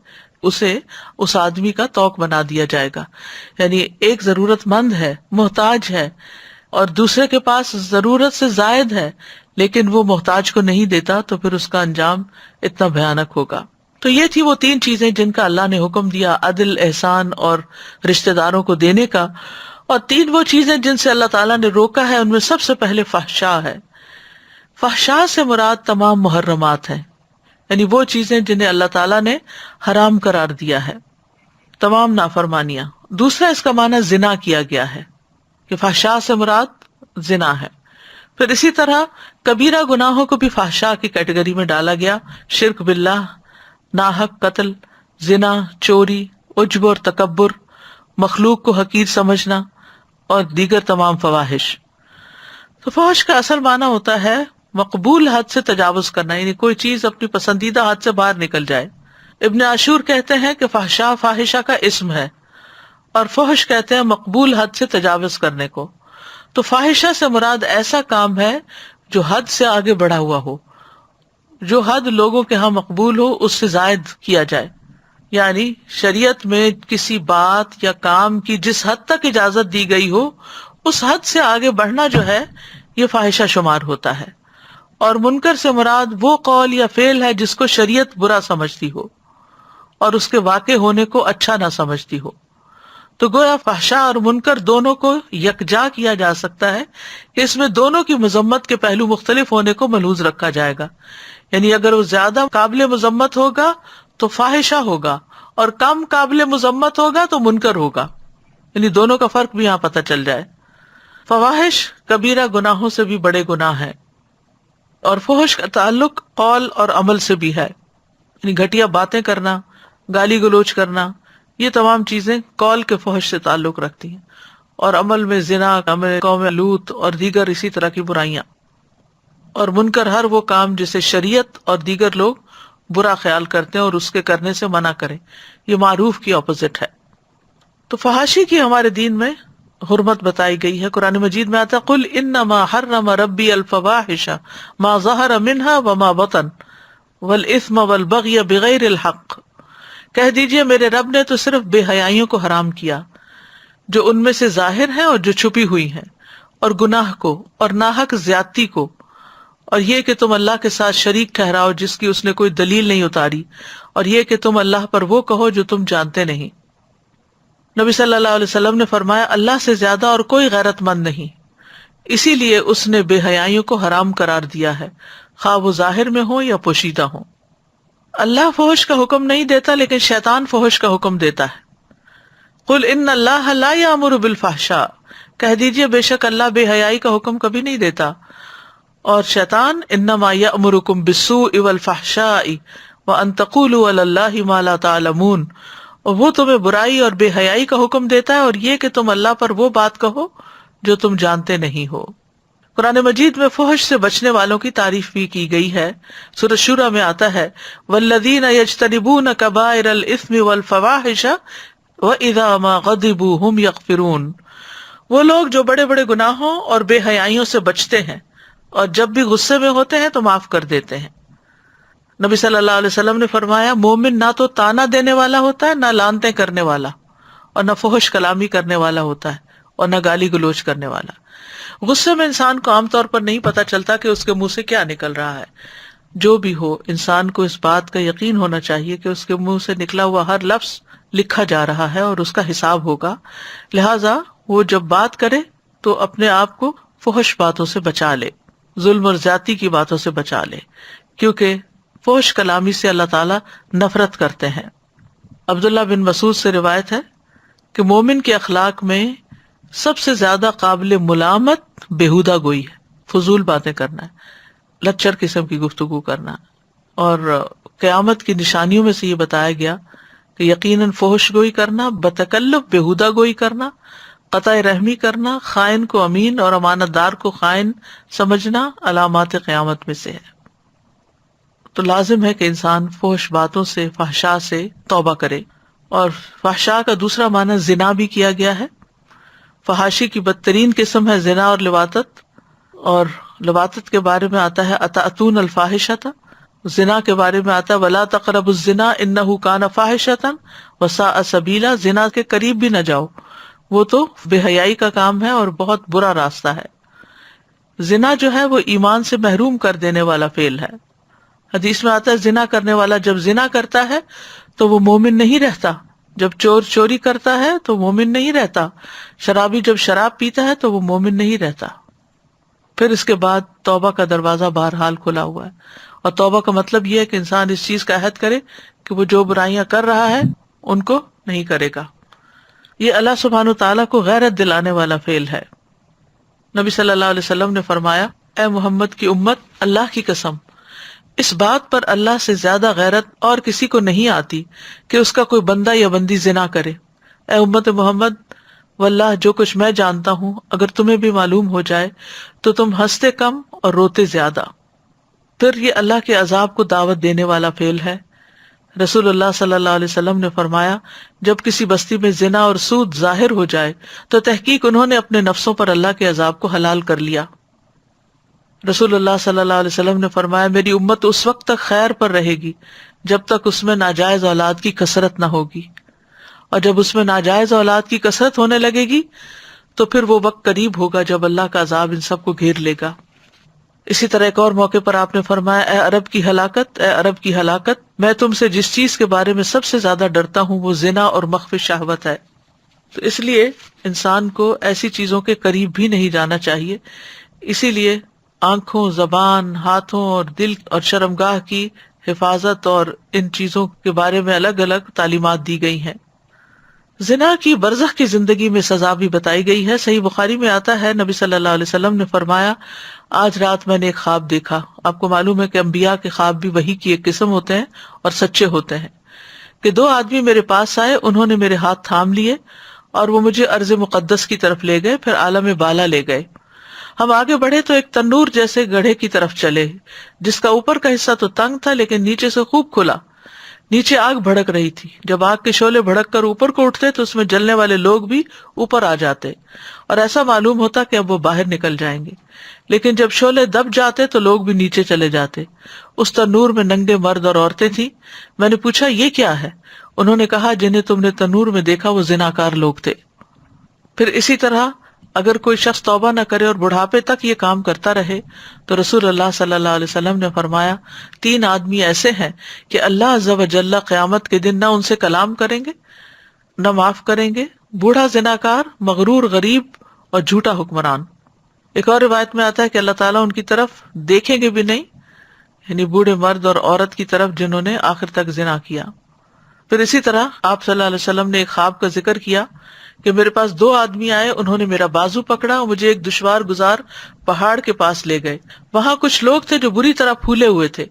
اسے اس آدمی کا طوق بنا دیا جائے گا. یعنی ایک ضرورت مند ہے، محتاج ہے، اور دوسرے کے پاس ضرورت سے زائد ہے لیکن وہ محتاج کو نہیں دیتا، تو پھر اس کا انجام اتنا بھیانک ہوگا. تو یہ تھی وہ 3 چیزیں جن کا اللہ نے حکم دیا، عدل، احسان اور رشتہ داروں کو دینے کا. اور 3 وہ چیزیں جن سے اللہ تعالیٰ نے روکا ہے، ان میں سب سے پہلے فحشاء ہے. فحشاء سے مراد تمام محرمات ہیں، یعنی وہ چیزیں جنہیں اللہ تعالیٰ نے حرام قرار دیا ہے، تمام نافرمانیاں. دوسرا اس کا معنی زنا کیا گیا ہے کہ فحشاء سے مراد زنا ہے. پھر اسی طرح کبیرہ گناہوں کو بھی فحشاء کی کیٹیگری میں ڈالا گیا، شرک باللہ، ناحق قتل، زنا، چوری، عجب اور تکبر، مخلوق کو حقیر سمجھنا اور دیگر تمام فواحش. تو فحش کا اصل معنی ہوتا ہے مقبول حد سے تجاوز کرنا، یعنی کوئی چیز اپنی پسندیدہ حد سے باہر نکل جائے. ابن عاشور کہتے ہیں کہ فحشاء فاحشہ کا اسم ہے، اور فحش کہتے ہیں مقبول حد سے تجاوز کرنے کو. تو فاحشہ سے مراد ایسا کام ہے جو حد سے آگے بڑھا ہوا ہو، جو حد لوگوں کے ہاں مقبول ہو اس سے زائد کیا جائے. یعنی شریعت میں کسی بات یا کام کی جس حد تک اجازت دی گئی ہو اس حد سے آگے بڑھنا جو ہے یہ فاحشہ شمار ہوتا ہے. اور منکر سے مراد وہ قول یا فعل ہے جس کو شریعت برا سمجھتی ہو اور اس کے واقع ہونے کو اچھا نہ سمجھتی ہو. تو گویا فحشاء اور منکر دونوں کو یکجا کیا جا سکتا ہے کہ اس میں دونوں کی مذمت کے پہلو مختلف ہونے کو ملحوظ رکھا جائے گا. یعنی اگر وہ زیادہ قابل مذمت ہوگا تو فاحشہ ہوگا، اور کم قابل مذمت ہوگا تو منکر ہوگا. یعنی دونوں کا فرق بھی یہاں پتہ چل جائے. فواحش کبیرہ گناہوں سے بھی بڑے گناہ ہیں، اور فحش کا تعلق قول اور عمل سے بھی ہے. یعنی گھٹیا باتیں کرنا، گالی گلوچ کرنا، یہ تمام چیزیں قول کے فحش سے تعلق رکھتی ہیں، اور عمل میں زنا، عمل قوم لوط اور دیگر اسی طرح کی برائیاں. اور منکر ہر وہ کام جسے شریعت اور دیگر لوگ برا خیال کرتے ہیں اور اس کے کرنے سے منع کریں، یہ معروف کی اپوزٹ ہے. تو فحاشی کی ہمارے دین میں حرمت بتائی گئی ہے. قرآن مجید میں آتا قل انما حرم ربی الفواحش ما ظہر منها وما بطن والاثم والبغی بغیر الحق. کہہ دیجئے میرے رب نے تو صرف بے حیائیوں کو حرام کیا جو ان میں سے ظاہر ہیں اور جو چھپی ہوئی ہیں، اور گناہ کو اور ناحق زیادتی کو، اور یہ کہ تم اللہ کے ساتھ شریک ٹھہراؤ جس کی اس نے کوئی دلیل نہیں اتاری، اور یہ کہ تم اللہ پر وہ کہو جو تم جانتے نہیں. نبی صلی اللہ علیہ وسلم نے فرمایا اللہ سے زیادہ اور کوئی غیرت مند نہیں، اسی لیے اس نے بے حیائیوں کو حرام قرار دیا ہے، خواہ وہ ظاہر میں ہو یا پوشیدہ ہو. اللہ فحش کا حکم نہیں دیتا لیکن شیطان فحش کا حکم دیتا ہے. قل ان اللہ لا یامر بالفحشاء، کہہ دیجئے بے شک اللہ بے حیائی کا حکم کبھی نہیں دیتا، اور شیطان انما یأمرکم بالسوء والفحشاء وان تقولوا علی اللہ ما لا تعلمون، اور وہ تمہیں برائی اور بے حیائی کا حکم دیتا ہے، اور یہ کہ تم اللہ پر وہ بات کہو جو تم جانتے نہیں ہو۔ قرآن مجید میں فحش سے بچنے والوں کی تعریف بھی کی گئی ہے۔ سورۃ شورى میں آتا ہے والذین یجتنبون کبائر الاثم والفواحش واذا ما غضبوا هم یغفرون، وہ لوگ جو بڑے بڑے گناہوں اور بے حیائیوں سے بچتے ہیں اور جب بھی غصے میں ہوتے ہیں تو معاف کر دیتے ہیں۔ نبی صلی اللہ علیہ وسلم نے فرمایا مومن نہ تو تانا دینے والا ہوتا ہے، نہ لعنتیں کرنے والا، اور نہ فحش کلامی کرنے والا ہوتا ہے، اور نہ گالی گلوچ کرنے والا۔ غصے میں انسان کو عام طور پر نہیں پتا چلتا کہ اس کے منہ سے کیا نکل رہا ہے۔ جو بھی ہو، انسان کو اس بات کا یقین ہونا چاہیے کہ اس کے منہ سے نکلا ہوا ہر لفظ لکھا جا رہا ہے اور اس کا حساب ہوگا، لہٰذا وہ جب بات کرے تو اپنے آپ کو فحش باتوں سے بچا لے، ظلم اور زیادتی کی باتوں سے بچا لے، کیونکہ فحش کلامی سے اللہ تعالیٰ نفرت کرتے ہیں۔ عبداللہ بن مسعود سے روایت ہے کہ مومن کے اخلاق میں سب سے زیادہ قابل ملامت بیہودہ گوئی ہے، فضول باتیں کرنا ہے، لچر قسم کی گفتگو کرنا، اور قیامت کی نشانیوں میں سے یہ بتایا گیا کہ یقیناً فحش گوئی کرنا، بتکلف بیہودہ گوئی کرنا، قطع رحمی کرنا، خائن کو امین اور امانت دار کو خائن سمجھنا علامات قیامت میں سے ہے۔ تو لازم ہے کہ انسان فحش باتوں سے، فحشاء سے توبہ کرے، اور فحشاء کا دوسرا معنی زنا بھی کیا گیا ہے۔ فحاشی کی بدترین قسم ہے زنا اور لواطت، اور لواطت کے بارے میں آتا ہے اتأتون الفاحشۃ، زنا کے بارے میں آتا ہے ولا تقربوا الزنا انہ کان فاحشۃ وساء سبیلا، زنا کے قریب بھی نہ جاؤ، وہ تو بے حیائی کا کام ہے اور بہت برا راستہ ہے۔ زنا جو ہے وہ ایمان سے محروم کر دینے والا فعل ہے۔ حدیث میں آتا ہے زنا کرنے والا جب زنا کرتا ہے تو وہ مومن نہیں رہتا، جب چور چوری کرتا ہے تو مومن نہیں رہتا، شرابی جب شراب پیتا ہے تو وہ مومن نہیں رہتا۔ پھر اس کے بعد توبہ کا دروازہ بہرحال کھلا ہوا ہے، اور توبہ کا مطلب یہ ہے کہ انسان اس چیز کا عہد کرے کہ وہ جو برائیاں کر رہا ہے ان کو نہیں کرے گا۔ یہ اللہ سبحانہ تعالیٰ کو غیرت دلانے والا فعل ہے۔ نبی صلی اللہ علیہ وسلم نے فرمایا اے محمد کی امت، اللہ کی قسم اس بات پر اللہ سے زیادہ غیرت اور کسی کو نہیں آتی کہ اس کا کوئی بندہ یا بندی زنا کرے۔ اے امت محمد، واللہ جو کچھ میں جانتا ہوں اگر تمہیں بھی معلوم ہو جائے تو تم ہنستے کم اور روتے زیادہ۔ پھر یہ اللہ کے عذاب کو دعوت دینے والا فعل ہے۔ رسول اللہ صلی اللہ علیہ وسلم نے فرمایا جب کسی بستی میں زنا اور سود ظاہر ہو جائے تو تحقیق انہوں نے اپنے نفسوں پر اللہ کے عذاب کو حلال کر لیا۔ رسول اللہ صلی اللہ علیہ وسلم نے فرمایا میری امت اس وقت تک خیر پر رہے گی جب تک اس میں ناجائز اولاد کی کثرت نہ ہوگی، اور جب اس میں ناجائز اولاد کی کثرت ہونے لگے گی تو پھر وہ وقت قریب ہوگا جب اللہ کا عذاب ان سب کو گھیر لے گا۔ اسی طرح ایک اور موقع پر آپ نے فرمایا اے عرب کی ہلاکت، اے عرب کی ہلاکت، میں تم سے جس چیز کے بارے میں سب سے زیادہ ڈرتا ہوں وہ زنا اور مخفی شہوت ہے۔ تو اس لیے انسان کو ایسی چیزوں کے قریب بھی نہیں جانا چاہیے۔ اسی لیے آنکھوں، زبان، ہاتھوں اور دل اور شرمگاہ کی حفاظت اور ان چیزوں کے بارے میں الگ الگ تعلیمات دی گئی ہیں۔ زنا کی برزخ کی زندگی میں سزا بھی بتائی گئی ہے۔ صحیح بخاری میں آتا ہے نبی صلی اللہ علیہ وسلم نے فرمایا آج رات میں نے ایک خواب دیکھا۔ آپ کو معلوم ہے کہ انبیاء کے خواب بھی وحی کی ایک قسم ہوتے ہیں اور سچے ہوتے ہیں، کہ دو آدمی میرے پاس آئے، انہوں نے میرے ہاتھ تھام لیے اور وہ مجھے ارض مقدس کی طرف لے گئے، پھر عالم بالا لے گئے۔ ہم آگے بڑھے تو ایک تنور جیسے گڑھے کی طرف چلے جس کا اوپر کا حصہ تو تنگ تھا لیکن نیچے سے خوب کھلا۔ نیچے آگ بھڑک رہی تھی، جب آگ کے شعلے بھڑک کر اوپر کو اٹھتے تو اس میں جلنے والے لوگ بھی اوپر آ جاتے اور ایسا معلوم ہوتا کہ اب وہ باہر نکل جائیں گے، لیکن جب شعلے دب جاتے تو لوگ بھی نیچے چلے جاتے۔ اس تنور میں ننگے مرد اور عورتیں تھیں۔ میں نے پوچھا یہ کیا ہے؟ انہوں نے کہا جنہیں تم نے تنور میں دیکھا وہ زناکار لوگ تھے۔ پھر اسی طرح اگر کوئی شخص توبہ نہ کرے اور بڑھاپے تک یہ کام کرتا رہے تو رسول اللہ صلی اللہ علیہ وسلم نے فرمایا 3 آدمی ایسے ہیں کہ اللہ عز و جل قیامت کے دن نہ ان سے کلام کریں گے نہ معاف کریں گے، بوڑھا زناکار، مغرور غریب اور جھوٹا حکمران۔ ایک اور روایت میں آتا ہے کہ اللہ تعالیٰ ان کی طرف دیکھیں گے بھی نہیں، یعنی بوڑھے مرد اور عورت کی طرف جنہوں نے آخر تک زنا کیا۔ پھر اسی طرح آپ صلی اللہ علیہ وسلم نے ایک خواب کا ذکر کیا کہ میرے پاس 2 آدمی آئے، انہوں نے میرا بازو پکڑا اور مجھے ایک دشوار گزار پہاڑ کے پاس لے گئے. وہاں کچھ لوگ تھے جو بری طرح پھولے ہوئے تھے،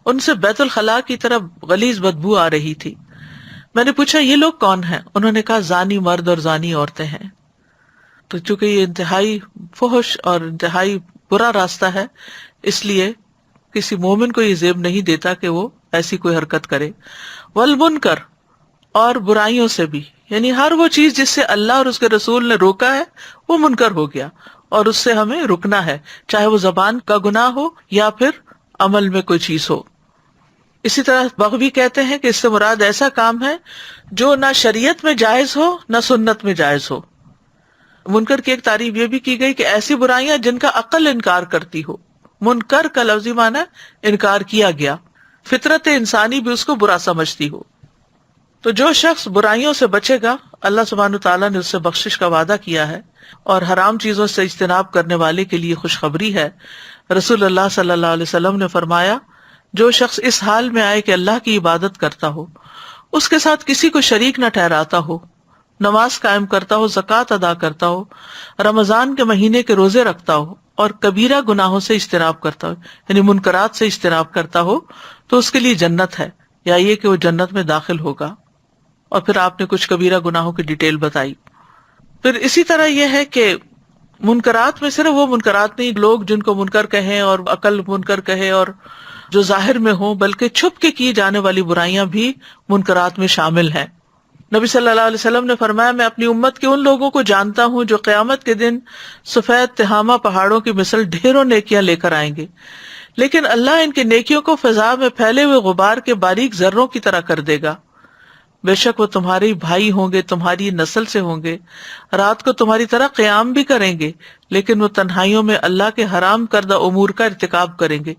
ان سے بیت الخلاء کی طرف غلیظ بدبو آ رہی تھی. میں نے پوچھا یہ لوگ کون ہیں؟ انہوں نے کہا زانی مرد اور زانی عورتیں ہیں. تو چونکہ یہ انتہائی فحش اور انتہائی برا راستہ ہے، اس لیے کسی مومن کو یہ زیب نہیں دیتا کہ وہ ایسی کوئی حرکت کرے. والمنکر، اور برائیوں سے بھی، یعنی ہر وہ چیز جس سے اللہ اور اس کے رسول نے روکا ہے وہ منکر ہو گیا اور اس سے ہمیں رکنا ہے، چاہے وہ زبان کا گناہ ہو یا پھر عمل میں کوئی چیز ہو. اسی طرح بغوی کہتے ہیں کہ اس سے مراد ایسا کام ہے جو نہ شریعت میں جائز ہو نہ سنت میں جائز ہو. منکر کی ایک تعریف یہ بھی کی گئی کہ ایسی برائیاں جن کا عقل انکار کرتی ہو. منکر کا لفظی معنی انکار کیا گیا، فطرت انسانی بھی اس کو برا سمجھتی ہو. تو جو شخص برائیوں سے بچے گا، اللہ سبحانہ تعالیٰ نے اس سے بخشش کا وعدہ کیا ہے، اور حرام چیزوں سے اجتناب کرنے والے کے لیے خوشخبری ہے. رسول اللہ صلی اللہ علیہ وسلم نے فرمایا، جو شخص اس حال میں آئے کہ اللہ کی عبادت کرتا ہو، اس کے ساتھ کسی کو شریک نہ ٹھہراتا ہو، نماز قائم کرتا ہو، زکوٰۃ ادا کرتا ہو، رمضان کے مہینے کے روزے رکھتا ہو، اور کبیرہ گناہوں سے اجتناب کرتا ہو، یعنی منکرات سے اجتناب کرتا ہو، تو اس کے لیے جنت ہے، یا یہ کہ وہ جنت میں داخل ہوگا. اور پھر آپ نے کچھ کبیرہ گناہوں کی ڈیٹیل بتائی. پھر اسی طرح یہ ہے کہ منکرات میں صرف وہ منکرات نہیں، لوگ جن کو منکر کہیں اور عقل منکر کہے اور جو ظاہر میں ہوں، بلکہ چھپ کے کی جانے والی برائیاں بھی منکرات میں شامل ہیں. نبی صلی اللہ علیہ وسلم نے فرمایا، میں اپنی امت کے ان لوگوں کو جانتا ہوں جو قیامت کے دن سفید تہامہ پہاڑوں کی مثل ڈھیروں نیکیاں لے کر آئیں گے، لیکن اللہ ان کی نیکیوں کو فضا میں پھیلے ہوئے غبار کے باریک ذروں کی طرح کر دے گا. بے شک وہ تمہارے بھائی ہوں گے، تمہاری نسل سے ہوں گے، رات کو تمہاری طرح قیام بھی کریں گے، لیکن وہ تنہائیوں میں اللہ کے حرام کردہ امور کا ارتکاب کریں گے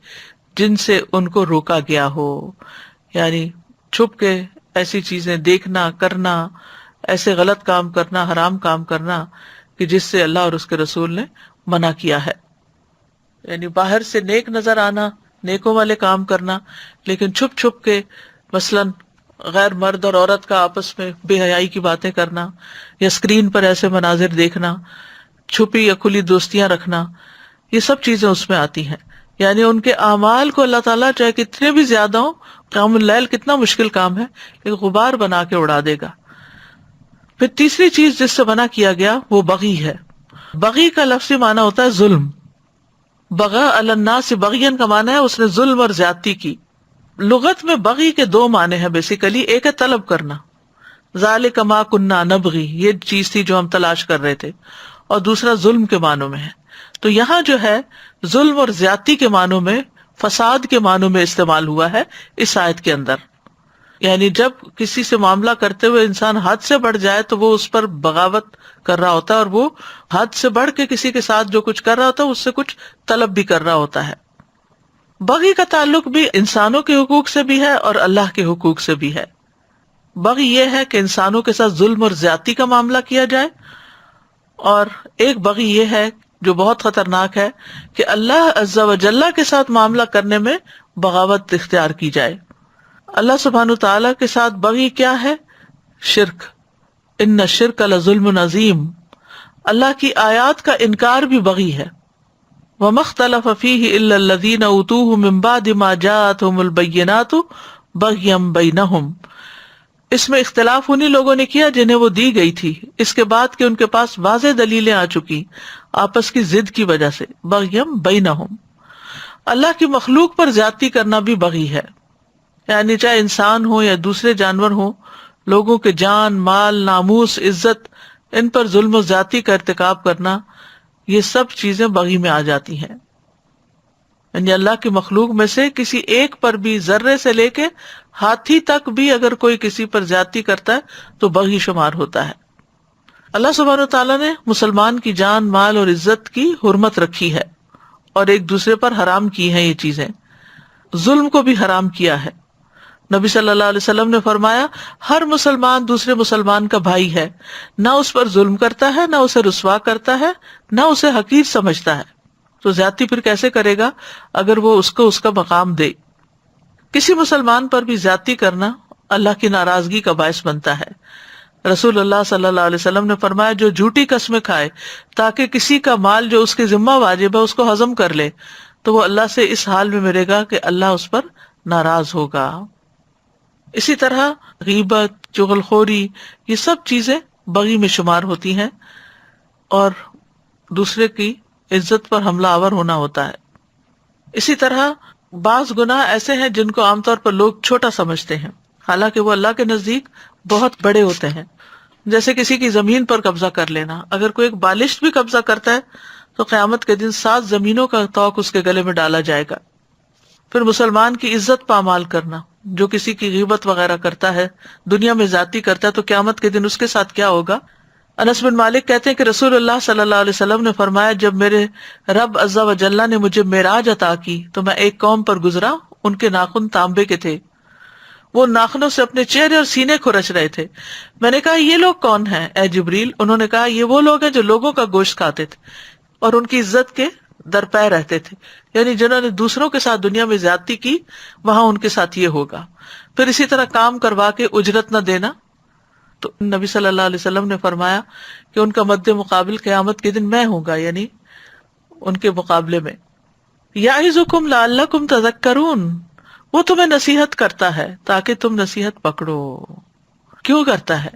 جن سے ان کو روکا گیا ہو. یعنی چھپ کے ایسی چیزیں دیکھنا، کرنا، ایسے غلط کام کرنا، حرام کام کرنا کہ جس سے اللہ اور اس کے رسول نے منع کیا ہے. یعنی باہر سے نیک نظر آنا، نیکوں والے کام کرنا، لیکن چھپ چھپ کے مثلاً غیر مرد اور عورت کا آپس میں بے حیائی کی باتیں کرنا، یا اسکرین پر ایسے مناظر دیکھنا، چھپی یا کھلی دوستیاں رکھنا، یہ سب چیزیں اس میں آتی ہیں. یعنی ان کے اعمال کو اللہ تعالیٰ چاہے کتنے بھی زیادہ ہوں، قیام اللیل کتنا مشکل کام ہے، ایک غبار بنا کے اڑا دے گا. پھر تیسری چیز جس سے منع کیا گیا وہ بغی ہے. بغی کا لفظی معنی ہوتا ہے ظلم. بغا علی الناس بغین کا معنی ہے اس نے ظلم اور زیادتی کی. لغت میں بغی کے 2 معنی ہیں بیسیکلی. ایک ہے طلب کرنا، ذالک ما کنا نبغی، یہ چیز تھی جو ہم تلاش کر رہے تھے، اور دوسرا ظلم کے معنوں میں ہے. تو یہاں جو ہے ظلم اور زیادتی کے معنوں میں، فساد کے معنوں میں استعمال ہوا ہے اس آیت کے اندر. یعنی جب کسی سے معاملہ کرتے ہوئے انسان حد سے بڑھ جائے تو وہ اس پر بغاوت کر رہا ہوتا ہے، اور وہ حد سے بڑھ کے کسی کے ساتھ جو کچھ کر رہا ہوتا ہے اس سے کچھ طلب بھی کر رہا ہوتا ہے. بغی کا تعلق بھی انسانوں کے حقوق سے بھی ہے اور اللہ کے حقوق سے بھی ہے. بغی یہ ہے کہ انسانوں کے ساتھ ظلم اور زیادتی کا معاملہ کیا جائے، اور ایک بغی یہ ہے جو بہت خطرناک ہے کہ اللہ عز و جل کے ساتھ معاملہ کرنے میں بغاوت اختیار کی جائے. اللہ سبحانہ تعالیٰ کے ساتھ بغی کیا ہے؟ شرک. ان الشرک لظلم عظیم. اللہ کی آیات کا انکار بھی بغی ہے. وَمَا اخْتَلَفَ فِيهِ إِلَّا الَّذِينَ أُوتُوهُ مِن بَعْدِ مَا جَاءَتْهُمُ الْبَيِّنَاتُ بَغْيًا بَيْنَهُمْ. اس میں اختلاف انہی لوگوں نے کیا جنہیں وہ دی گئی تھی اس کے بعد کہ ان کے پاس واضح دلیلیں آ چکی، آپس کی ضد کی وجہ سے. بَغْيًا بَيْنَهُمْ. اللہ کی مخلوق پر زیادتی کرنا بھی بغی ہے. یعنی چاہے انسان ہو یا دوسرے جانور ہوں، لوگوں کے جان، مال، ناموس، عزت، ان پر ظلم و زیادتی کا ارتکاب کرنا، یہ سب چیزیں بغی میں آ جاتی ہیں. یعنی اللہ کی مخلوق میں سے کسی ایک پر بھی، ذرے سے لے کے ہاتھی تک بھی اگر کوئی کسی پر زیادتی کرتا ہے تو بغی شمار ہوتا ہے. اللہ سبحانہ تعالیٰ نے مسلمان کی جان، مال اور عزت کی حرمت رکھی ہے اور ایک دوسرے پر حرام کی ہیں یہ چیزیں. ظلم کو بھی حرام کیا ہے. نبی صلی اللہ علیہ وسلم نے فرمایا، ہر مسلمان دوسرے مسلمان کا بھائی ہے، نہ اس پر ظلم کرتا ہے، نہ اسے رسوا کرتا ہے، نہ اسے حقیر سمجھتا ہے. تو زیادتی پھر کیسے کرے گا اگر وہ اس کو اس کا مقام دے. کسی مسلمان پر بھی زیادتی کرنا اللہ کی ناراضگی کا باعث بنتا ہے۔ رسول اللہ صلی اللہ علیہ وسلم نے فرمایا جو جھوٹی قسمیں کھائے تاکہ کسی کا مال جو اس کے ذمہ واجب ہے اس کو ہضم کر لے تو وہ اللہ سے اس حال میں مرے گا کہ اللہ اس پر ناراض ہوگا۔ اسی طرح غیبت، چغلخوری، یہ سب چیزیں بغی میں شمار ہوتی ہیں اور دوسرے کی عزت پر حملہ آور ہونا ہوتا ہے۔ اسی طرح بعض گناہ ایسے ہیں جن کو عام طور پر لوگ چھوٹا سمجھتے ہیں حالانکہ وہ اللہ کے نزدیک بہت بڑے ہوتے ہیں، جیسے کسی کی زمین پر قبضہ کر لینا۔ اگر کوئی ایک بالشت بھی قبضہ کرتا ہے تو قیامت کے دن 7 زمینوں کا طوق اس کے گلے میں ڈالا جائے گا۔ پھر مسلمان کی عزت پامال کرنا، جو کسی کی غیبت وغیرہ کرتا ہے، دنیا میں زیادتی کرتا ہے، تو قیامت کے دن اس کے ساتھ کیا ہوگا؟ انس بن مالک کہتے ہیں کہ رسول اللہ صلی اللہ علیہ وسلم نے فرمایا جب میرے رب عز و جل نے مجھے معراج عطا کی تو میں ایک قوم پر گزرا، ان کے ناخن تانبے کے تھے، وہ ناخنوں سے اپنے چہرے اور سینے کھرچ رہے تھے۔ میں نے کہا یہ لوگ کون ہیں اے جبریل؟ انہوں نے کہا یہ وہ لوگ ہیں جو لوگوں کا گوشت کھاتے تھے اور ان کی عزت کے درپے رہتے تھے، یعنی جنہوں نے دوسروں کے ساتھ دنیا میں زیادتی کی وہاں ان کے ساتھ یہ ہوگا۔ پھر اسی طرح کام کروا کے اجرت نہ دینا، تو نبی صلی اللہ علیہ وسلم نے فرمایا کہ ان کا مد مقابل قیامت کے دن میں ہوں گا، یعنی ان کے مقابلے میں۔ یعظکم لعلکم تذکرون، وہ تمہیں نصیحت کرتا ہے تاکہ تم نصیحت پکڑو۔ کیوں کرتا ہے؟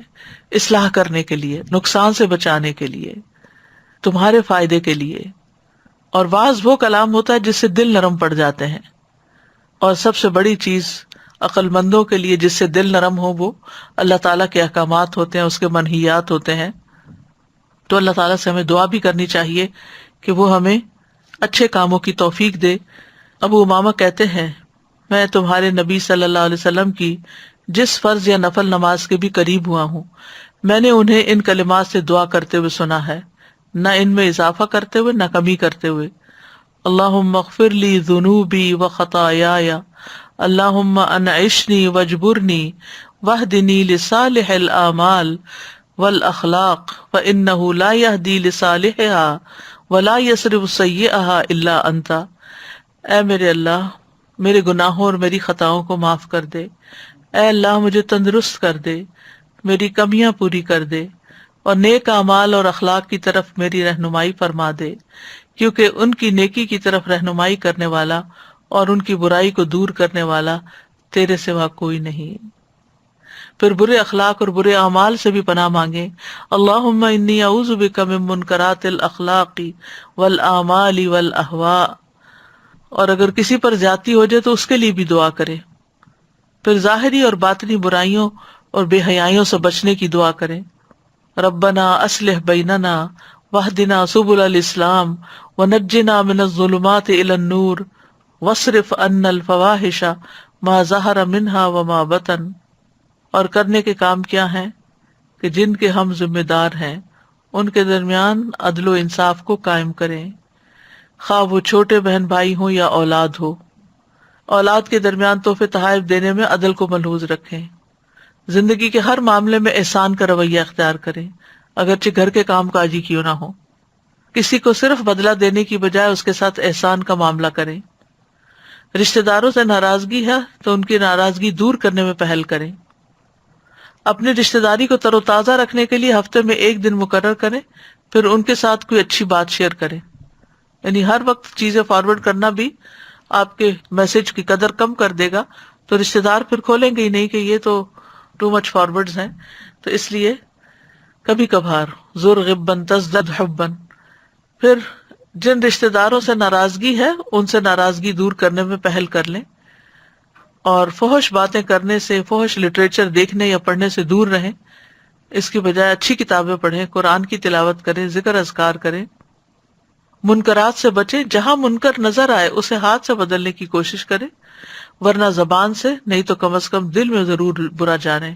اصلاح کرنے کے لیے، نقصان سے بچانے کے لیے، تمہارے فائدے کے لیے۔ اور واعظ وہ کلام ہوتا ہے جس سے دل نرم پڑ جاتے ہیں، اور سب سے بڑی چیز عقل مندوں کے لیے جس سے دل نرم ہو وہ اللہ تعالیٰ کے احکامات ہوتے ہیں، اس کے منہیات ہوتے ہیں۔ تو اللہ تعالیٰ سے ہمیں دعا بھی کرنی چاہیے کہ وہ ہمیں اچھے کاموں کی توفیق دے۔ ابو امامہ کہتے ہیں میں تمہارے نبی صلی اللہ علیہ وسلم کی جس فرض یا نفل نماز کے بھی قریب ہوا ہوں، میں نے انہیں ان کلمات سے دعا کرتے ہوئے سنا ہے، نہ ان میں اضافہ کرتے ہوئے نہ کمی کرتے ہوئے۔ اللہم اغفر لی ذنوبی و خطایای، اللہم انعشنی واجبرنی واہدنی لصالح الاعمال والاخلاق فانہ لا یہدی لصالحها ولا یصرف سیئها الا انت۔ اے میرے اللہ، میرے گناہوں اور میری خطاؤں کو معاف کر دے۔ اے اللہ مجھے تندرست کر دے، میری کمیاں پوری کر دے، اور نیک اعمال اور اخلاق کی طرف میری رہنمائی فرما دے، کیونکہ ان کی نیکی کی طرف رہنمائی کرنے والا اور ان کی برائی کو دور کرنے والا تیرے سوا کوئی نہیں۔ پھر برے اخلاق اور برے اعمال سے بھی پناہ مانگے۔ اللہم انی اعوذ بک من منکرات الاخلاق والاعمال والاہواء، اور اگر کسی پر زیادتی ہو جائے تو اس کے لیے بھی دعا کرے۔ پھر ظاہری اور باطنی برائیوں اور بے حیائیوں سے بچنے کی دعا کرے۔ ربنا اصلح بیننا واہدنا سبل الاسلام ونجنا من الظلمات الى النور واصرف عنا الفواحش ما ظہر منها وما بطن۔ اور کرنے کے کام کیا ہیں کہ جن کے ہم ذمہ دار ہیں ان کے درمیان عدل و انصاف کو قائم کریں، خواہ وہ چھوٹے بہن بھائی ہوں یا اولاد ہو۔ اولاد کے درمیان تحفے تحائف دینے میں عدل کو ملحوظ رکھیں۔ زندگی کے ہر معاملے میں احسان کا رویہ اختیار کریں، اگرچہ گھر کے کام کاج ہی کیوں نہ ہو۔ کسی کو صرف بدلہ دینے کی بجائے اس کے ساتھ احسان کا معاملہ کریں۔ رشتہ داروں سے ناراضگی ہے تو ان کی ناراضگی دور کرنے میں پہل کریں۔ اپنی رشتہ داری کو تر و تازہ رکھنے کے لیے ہفتے میں 1 دن مقرر کریں، پھر ان کے ساتھ کوئی اچھی بات شیئر کریں۔ یعنی ہر وقت چیزیں فارورڈ کرنا بھی آپ کے میسج کی قدر کم کر دے گا، تو رشتہ دار پھر کھولیں گے ہی نہیں کہ یہ تو ٹو مچ فارورڈز ہیں۔ تو اس لیے کبھی کبھار زر غبن تزدد حبن۔ پھر جن رشتہ داروں سے ناراضگی ہے ان سے ناراضگی دور کرنے میں پہل کر لیں، اور فحش باتیں کرنے سے، فحش لٹریچر دیکھنے یا پڑھنے سے دور رہیں۔ اس کی بجائے اچھی کتابیں پڑھیں، قرآن کی تلاوت کریں، ذکر اذکار کریں۔ منکرات سے بچیں، جہاں منکر نظر آئے اسے ہاتھ سے بدلنے کی کوشش کریں، ورنہ زبان سے نہیں تو کم از کم دل میں ضرور برا جانیں۔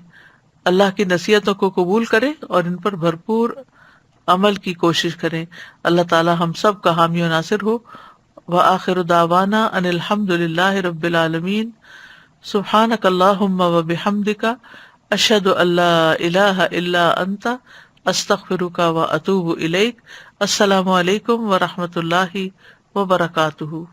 اللہ کی نصیحتوں کو قبول کریں اور ان پر بھرپور عمل کی کوشش کریں۔ اللہ تعالی ہم سب کا حامی و ناصر ہو۔ وآخر دعوانا ان الحمد للہ رب العالمین۔ سبحانک اللہم وبحمدک اشہد ان لا الہ الا انت استغفرک واتوب الیک۔ السلام علیکم ورحمۃ اللہ وبرکاتہ۔